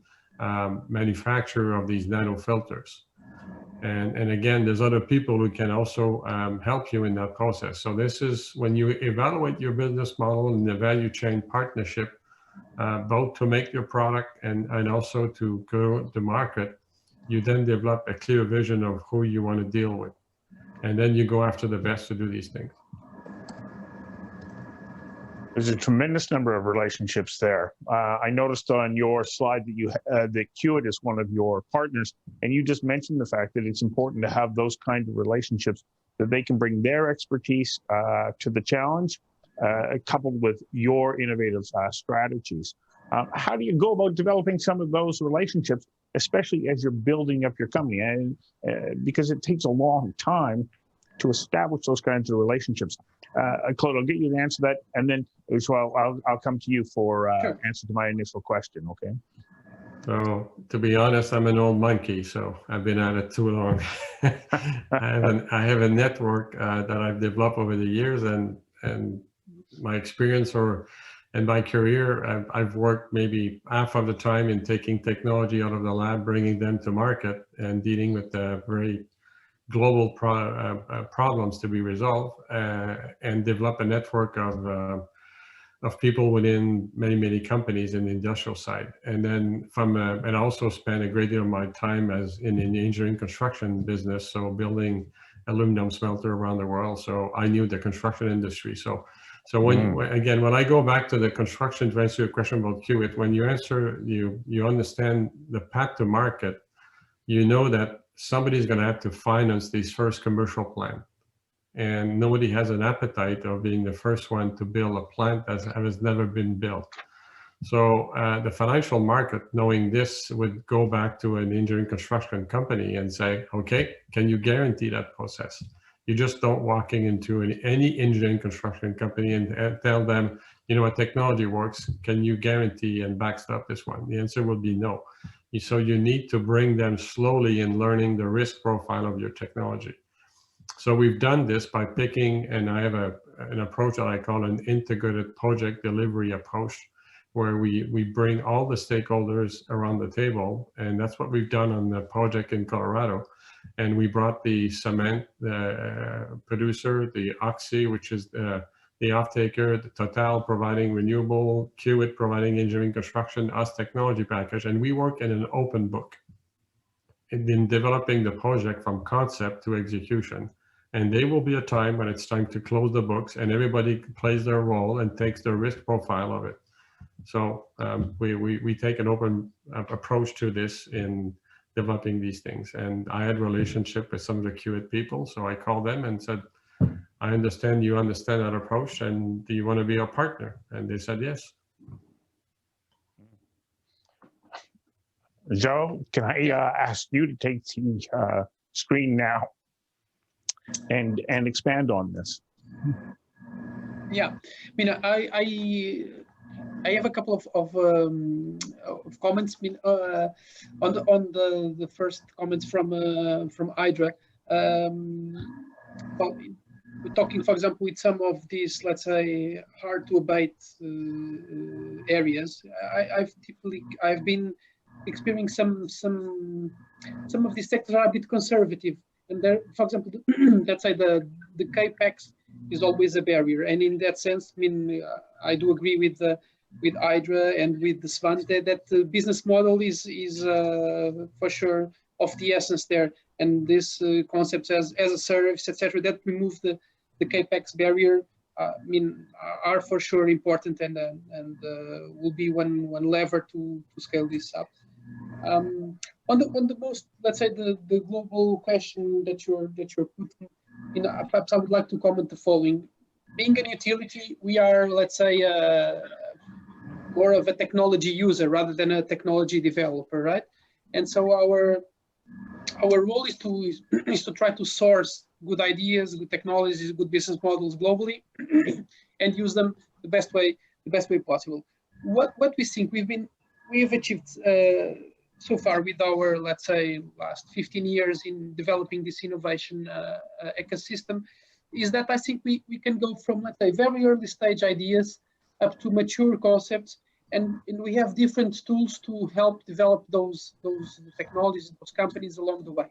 manufacturer of these nano filters. And again, there's other people who can also help you in that process. So this is when you evaluate your business model and the value chain partnership, both to make your product and also to go to market, you then develop a clear vision of who you want to deal with. And then you go after the best to do these things. There's a tremendous number of relationships there. I noticed on your slide that that CETA is one of your partners, and you just mentioned the fact that it's important to have those kind of relationships, that they can bring their expertise to the challenge, coupled with your innovative strategies. How do you go about developing some of those relationships, especially as you're building up your company? And because it takes a long time to establish those kinds of relationships. Claude, I'll get you to answer that, and then as well, I'll come to you for Sure. answer to my initial question, okay? So to be honest, I'm an old monkey, so I've been at it too long. I have a network that I've developed over the years, and my experience in my career, I've worked maybe half of the time in taking technology out of the lab, bringing them to market, and dealing with the very global problems to be resolved, and develop a network of people within many companies in the industrial side. And then and also spend a great deal of my time as in the engineering construction business, so building aluminum smelter around the world. So I knew the construction industry. So when I go back to the construction, to answer your question about CETA, when you understand the path to market, you know that somebody's going to have to finance these first commercial plant, and nobody has an appetite of being the first one to build a plant that has never been built. So the financial market, knowing this, would go back to an engineering construction company and say, okay, can you guarantee that process? You just don't walking into any engineering construction company and tell them, you know, a technology works, can you guarantee and backstop this one? The answer would be no. So you need to bring them slowly in learning the risk profile of your technology. So we've done this by picking, and I have an approach that I call an integrated project delivery approach, where we bring all the stakeholders around the table, and that's what we've done on the project in Colorado. And we brought the cement producer, the Oxy, which is the off-taker, the Total providing renewable, CETA providing engineering construction, us technology package, and we work in an open book in developing the project from concept to execution. And there will be a time when it's time to close the books and everybody plays their role and takes the risk profile of it. So we take an open approach to this in developing these things. And I had a relationship with some of the CETA people, so I called them and said, I understand you understand that approach, and do you want to be a partner? And they said yes. João, can I ask you to take the screen now and expand on this? Yeah, I mean, I have a couple of comments. I mean, on the first comments from Hydra. Well, we're talking, for example, with some of these, let's say, hard to abate areas. I've been experiencing some of these sectors are a bit conservative, and there, for example, let's say the CAPEX is always a barrier, and in that sense, I mean, I do agree with Hydra and with the Svante that the business model is for sure of the essence there. And this concepts as a service, etc., that remove the CAPEX barrier, are for sure important and will be one lever to scale this up. On the most, let's say, the global question that you're putting, perhaps I would like to comment the following. Being a utility, we are, let's say, more of a technology user rather than a technology developer, right? And so our role is to try to source good ideas, good technologies, good business models globally, and use them the best way possible. What we think we have achieved so far with our, let's say, last 15 years in developing this innovation ecosystem is that I think we can go from, let's say, very early stage ideas up to mature concepts, and we have different tools to help develop those technologies, those companies along the way.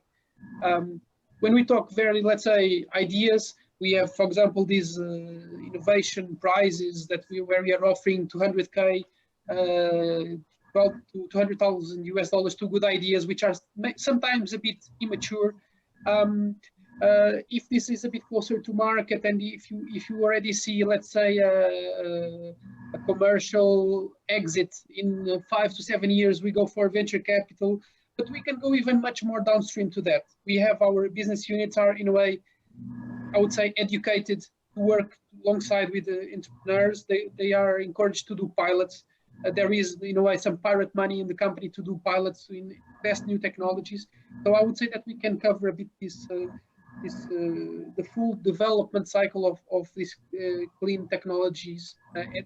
When we talk very, let's say, ideas, we have, for example, these innovation prizes where we are offering 200K, well, to $200,000 to good ideas, which are sometimes a bit immature. If this is a bit closer to market, and if you already see, let's say, a commercial exit in 5 to 7 years, we go for venture capital. But we can go even much more downstream to that. We have our business units are, in a way, I would say, educated to work alongside with the entrepreneurs. They are encouraged to do pilots. There is, in a way, some pirate money in the company to do pilots, to test new technologies. So I would say that we can cover a bit the full development cycle of these clean technologies,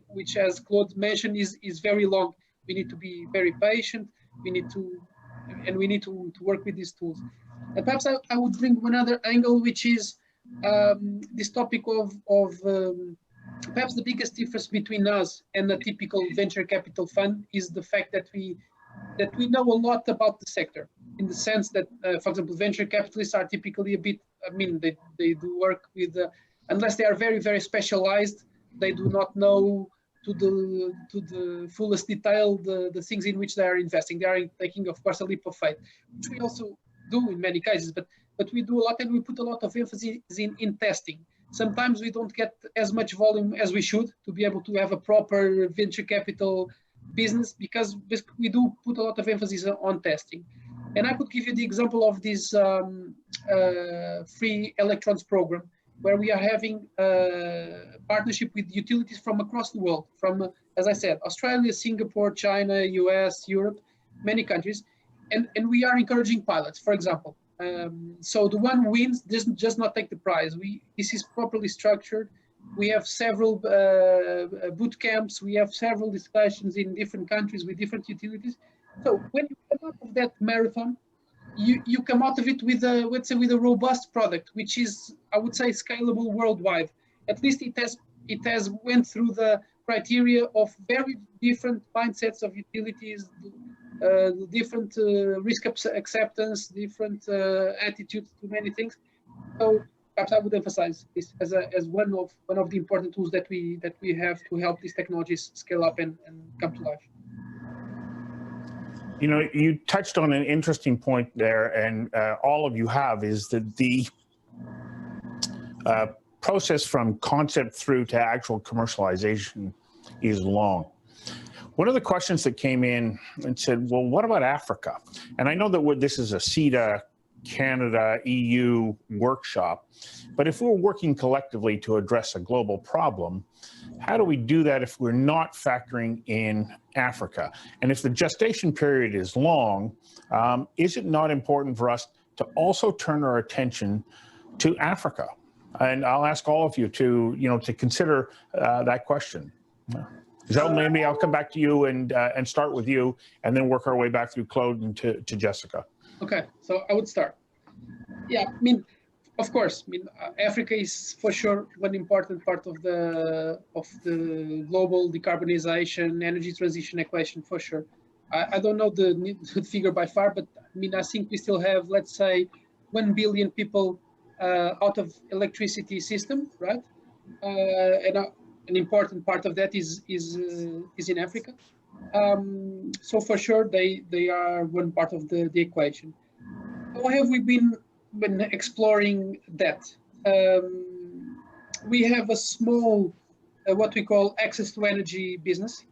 which, as Claude mentioned, is very long. We need to be very patient. We need to work with these tools. And perhaps I would bring one other angle, which is this topic of perhaps the biggest difference between us and a typical venture capital fund is the fact that we know a lot about the sector, in the sense that, for example, venture capitalists are typically a bit, they do work with, unless they are very, very specialized, they do not know to the fullest detail the things in which they are investing. They are taking, of course, a leap of faith, which we also do in many cases, but we do a lot, and we put a lot of emphasis in testing. Sometimes we don't get as much volume as we should to be able to have a proper venture capital business, because we do put a lot of emphasis on testing. And I could give you the example of this free electrons program, where we are having a partnership with utilities from across the world, from, as I said, Australia, Singapore, China, US, Europe, many countries. And we are encouraging pilots, for example. So the one who wins doesn't just not take the prize. This is properly structured. We have several boot camps. We have several discussions in different countries with different utilities. So when you come out of that marathon, you come out of it with a, let's say, with a robust product, which is, I would say, scalable worldwide. At least it has went through the criteria of very different mindsets of utilities, different risk acceptance, different attitudes to many things. So perhaps I would emphasize this as one of the important tools that we have to help these technologies scale up and come to life. You know, you touched on an interesting point there, and all of you have, is that the process from concept through to actual commercialization is long. One of the questions that came in and said, well, what about Africa? And I know that this is a CETA, Canada, EU workshop, but if we're working collectively to address a global problem, how do we do that if we're not factoring in Africa? And if the gestation period is long, is it not important for us to also turn our attention to Africa? And I'll ask all of you to consider that question. João, maybe I'll come back to you and start with you, and then work our way back through Claude and to Jessica. Okay, so I would start. Yeah, I mean, of course, I mean, Africa is for sure one important part of the global decarbonization, energy transition equation, for sure. I don't know the figure by far, but I mean, I think we still have, let's say, 1 billion people out of electricity system, right? And an important part of that is in Africa. So for sure, they are one part of the equation. How have we been exploring that? We have a small, what we call access to energy business.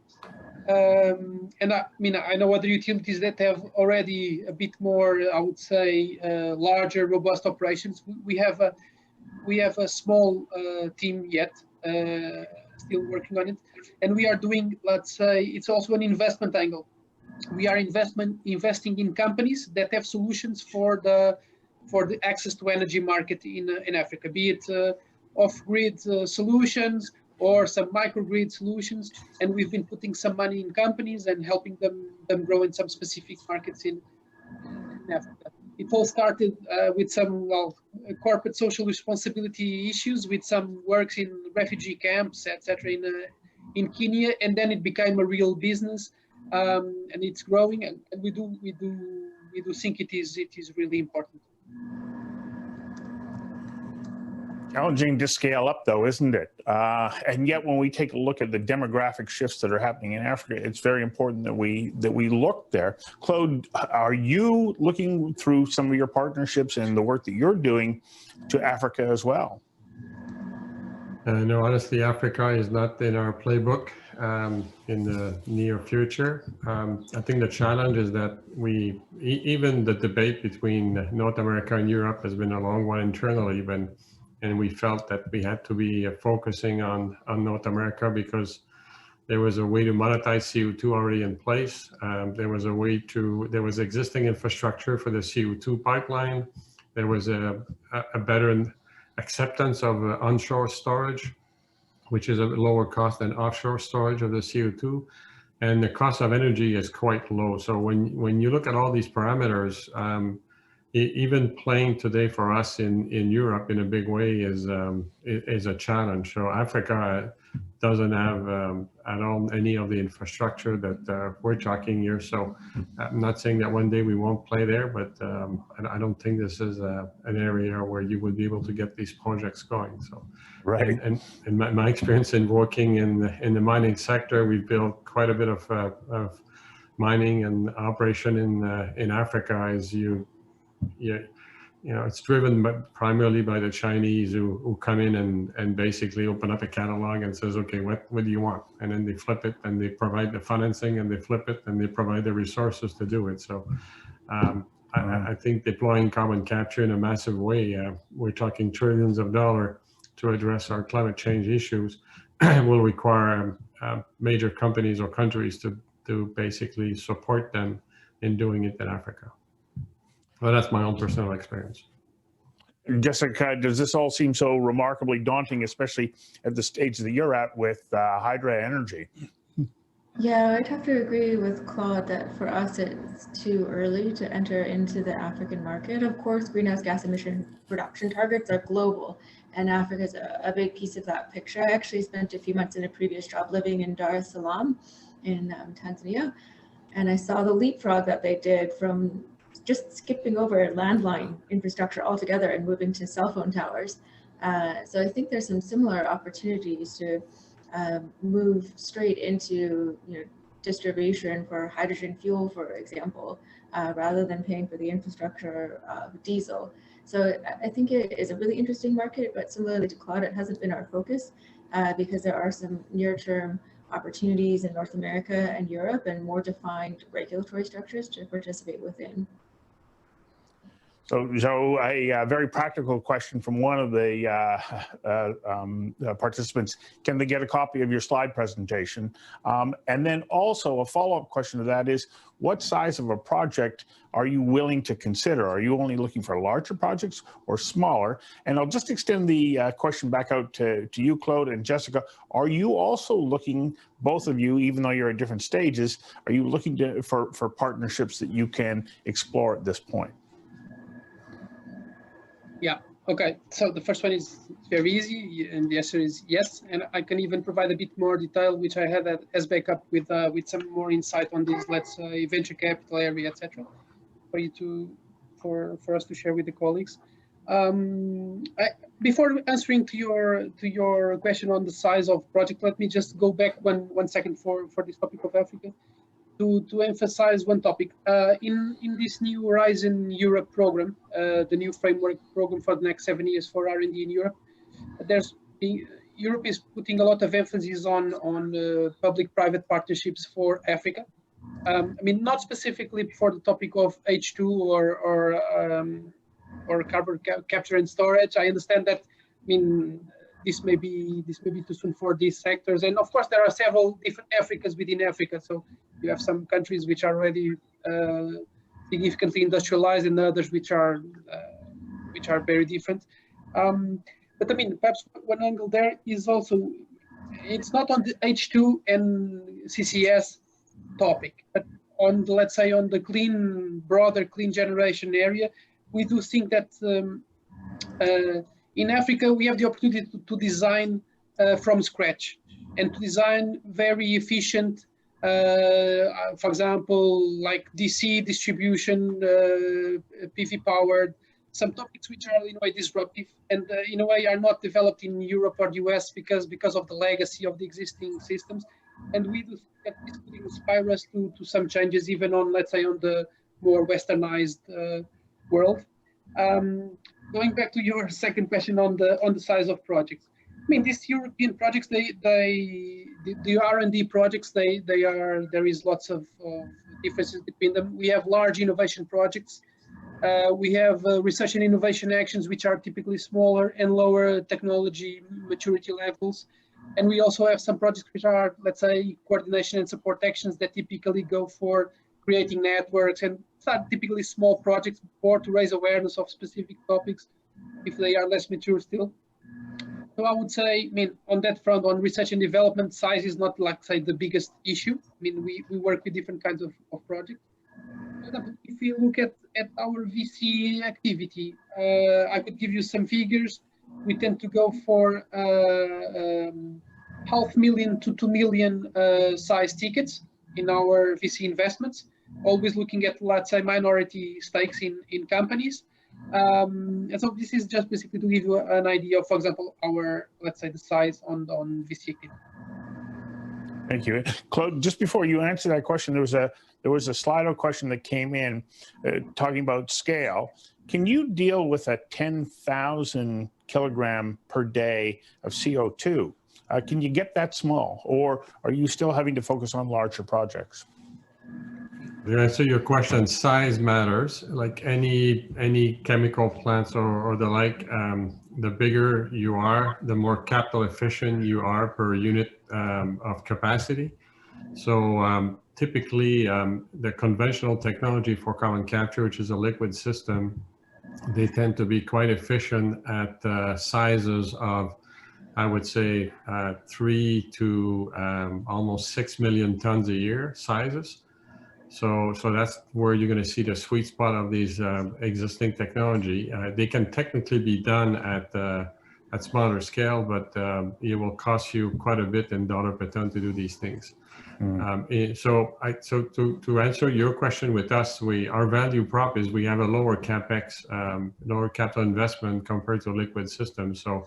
And I mean, I know other utilities that have already a bit more, I would say, larger, robust operations. We have a small team yet, still working on it. And we are doing, let's say, it's also an investment angle. We are investing in companies that have solutions for the access to energy market in Africa, be it off-grid solutions or some microgrid solutions, and we've been putting some money in companies and helping them grow in some specific markets in Africa. It all started with some corporate social responsibility issues, with some works in refugee camps, etc., in Kenya, and then it became a real business, and it's growing, and we do think it is really important. Challenging to scale up, though, isn't it? And yet, when we take a look at the demographic shifts that are happening in Africa, it's very important that we look there. Claude, are you looking through some of your partnerships and the work that you're doing to Africa as well? No, honestly, Africa is not in our playbook in the near future. I think the challenge is that even the debate between North America and Europe has been a long one internally, and we felt that we had to be focusing on North America because there was a way to monetize CO2 already in place. There was existing infrastructure for the CO2 pipeline. There was a better acceptance of onshore storage, which is a lower cost than offshore storage of the CO2. And the cost of energy is quite low. So when you look at all these parameters, even playing today for us in Europe in a big way is a challenge. So Africa doesn't have at all any of the infrastructure that we're talking here. So I'm not saying that one day we won't play there, but I don't think this is an area where you would be able to get these projects going. So, right. And my experience in working in the mining sector, we've built quite a bit of mining and operation in Africa. Is it's driven primarily by the Chinese who come in and basically open up a catalog and says, okay, what do you want? And then they flip it and they provide the financing and they flip it and they provide the resources to do it. So I think deploying carbon capture in a massive way, we're talking trillions of dollars to address our climate change issues, will require major companies or countries to basically support them in doing it in Africa. Well, that's my own personal experience. Jessica, does this all seem so remarkably daunting, especially at the stage that you're at with Hydra Energy? Yeah, I'd have to agree with Claude that for us it's too early to enter into the African market. Of course, greenhouse gas emission reduction targets are global, and Africa is a big piece of that picture. I actually spent a few months in a previous job living in Dar es Salaam in Tanzania, and I saw the leapfrog that they did from just skipping over landline infrastructure altogether and moving to cell phone towers. So I think there's some similar opportunities to move straight into distribution for hydrogen fuel, for example, rather than paying for the infrastructure of diesel. So I think it is a really interesting market, but similarly to Claude, it hasn't been our focus because there are some near-term opportunities in North America and Europe and more defined regulatory structures to participate within. So a very practical question from one of the participants: can they get a copy of your slide presentation? And then also a follow-up question to that is, what size of a project are you willing to consider? Are you only looking for larger projects or smaller? And I'll just extend the question back out to you, Claude and Jessica. Are you also looking, both of you, even though you're at different stages, are you looking for partnerships that you can explore at this point? Yeah, okay. So the first one is very easy, and the answer is yes. And I can even provide a bit more detail, which I had as backup with some more insight on this, let's say, venture capital area, etc., for us to share with the colleagues. Before answering to your question on the size of project, let me just go back one second for this topic of Africa. to emphasize one topic. In this new Horizon Europe program, the new framework program for the next 7 years for R&D in Europe, Europe is putting a lot of emphasis on public-private partnerships for Africa. I mean, not specifically for the topic of H2 or carbon capture and storage. I understand that. I mean, this may be too soon for these sectors, and of course there are several different Africas within Africa. So you have some countries which are already significantly industrialized, and others which are very different. But I mean, perhaps one angle there is also, it's not on the H2 and CCS topic, but on the, let's say, on the broader clean generation area, we do think that in Africa we have the opportunity to design from scratch and to design very efficient, for example, like DC distribution, PV powered, some topics which are in a way disruptive and in a way are not developed in Europe or the US because of the legacy of the existing systems. And we do think that this could inspire us to some changes, even on, let's say, on the more westernized world. Going back to your second question on the size of projects. I mean, these European projects, the R&D projects, there is lots of differences between them. We have large innovation projects. We have research and innovation actions, which are typically smaller and lower technology maturity levels. And we also have some projects which are, let's say, coordination and support actions that typically go for creating networks, and it's not typically small projects or to raise awareness of specific topics if they are less mature still. So I would say, I mean, on that front, on research and development, size is not, like, say, the biggest issue. I mean, we work with different kinds of projects. For example, if you look at our VC activity, I could give you some figures. We tend to go for $500,000 to $2 million size tickets in our VC investments, always looking at, let's say, minority stakes in companies. And so this is just basically to give you an idea of, for example, our, let's say, the size on VC activity. Thank you. Claude, just before you answer that question, there was a Slido question that came in talking about scale. Can you deal with a 10,000 kilogram per day of CO2? Can you get that small, or are you still having to focus on larger projects? To answer your question, size matters. Like any chemical plants or the like, the bigger you are, the more capital efficient you are per unit of capacity. So typically, the conventional technology for carbon capture, which is a liquid system, they tend to be quite efficient at sizes of, I would say, 3 to almost 6 million tons a year sizes. So that's where you're going to see the sweet spot of these existing technology. They can technically be done at smaller scale, but it will cost you quite a bit in dollar per ton to do these things. So to answer your question with us, our value prop is we have a lower CAPEX, lower capital investment compared to liquid systems. So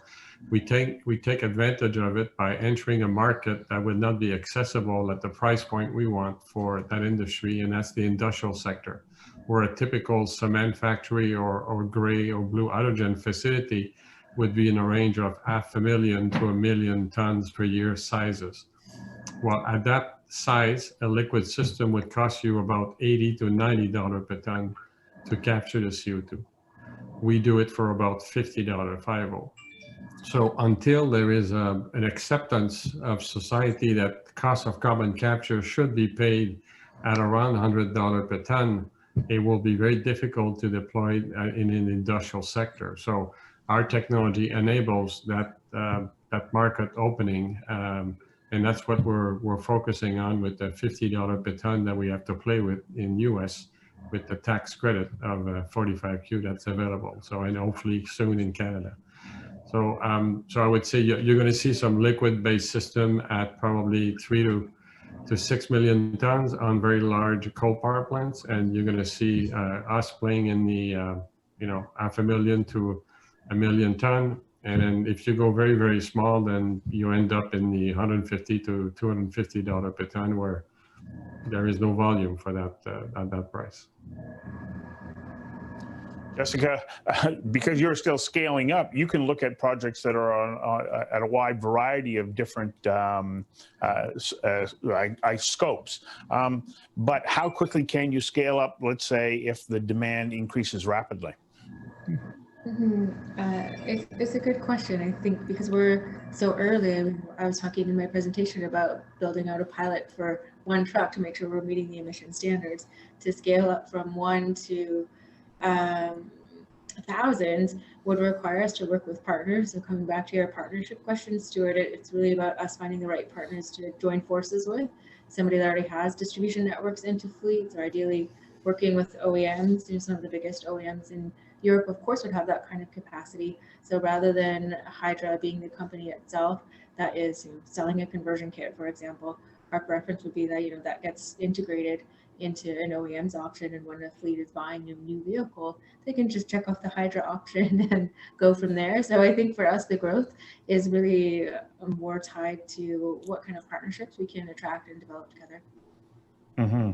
we take advantage of it by entering a market that would not be accessible at the price point we want for that industry, and that's the industrial sector, where a typical cement factory or gray or blue hydrogen facility would be in a range of 500,000 to 1 million tons per year sizes. Well, at that size, a liquid system would cost you about $80 to $90 per ton to capture the CO2. We do it for about $50, 50. So until there is an acceptance of society that the cost of carbon capture should be paid at around $100 per ton, it will be very difficult to deploy in an industrial sector. So our technology enables that market opening, and that's what we're focusing on with the $50 per ton that we have to play with in US with the tax credit of 45Q that's available. So, and hopefully soon in Canada. So I would say you're going to see some liquid-based system at probably 3 to 6 million tons on very large coal power plants, and you're going to see us playing in the 500,000 to 1 million ton. And then if you go very, very small, then you end up in the $150 to $250 per ton, where there is no volume for that at that price. Jessica, because you're still scaling up, you can look at projects that are on at a wide variety of different scopes. But how quickly can you scale up, let's say, if the demand increases rapidly? It's a good question. I think because we're so early, I was talking in my presentation about building out a pilot for one truck to make sure we're meeting the emission standards. To scale up from 1 to thousands would require us to work with partners. So coming back to your partnership question, Stuart, it's really about us finding the right partners to join forces with. Somebody that already has distribution networks into fleets, or ideally working with OEMs. Some of the biggest OEMs in Europe, of course, would have that kind of capacity. So rather than Hydra being the company itself that is selling a conversion kit, for example, our preference would be that that gets integrated into an OEM's option, and when a fleet is buying a new vehicle, they can just check off the Hydra option and go from there. So I think for us, the growth is really more tied to what kind of partnerships we can attract and develop together. Mm-hmm.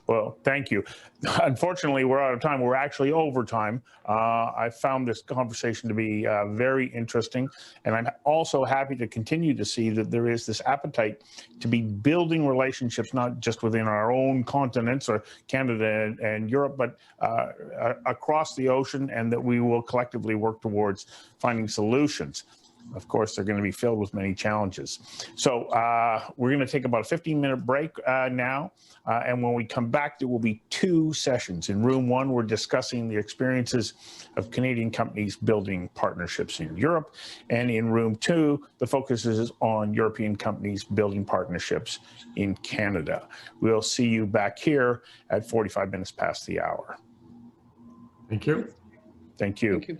Well, thank you. Unfortunately, we're out of time. We're actually over time. I found this conversation to be very interesting, and I'm also happy to continue to see that there is this appetite to be building relationships, not just within our own continents or Canada and Europe, but across the ocean, and that we will collectively work towards finding solutions. Of course, they're going to be filled with many challenges. So we're going to take about a 15-minute break now. And when we come back, there will be 2 sessions. In room 1, we're discussing the experiences of Canadian companies building partnerships in Europe. And in room 2, the focus is on European companies building partnerships in Canada. We'll see you back here at 45 minutes past the hour. Thank you. Thank you. Thank you.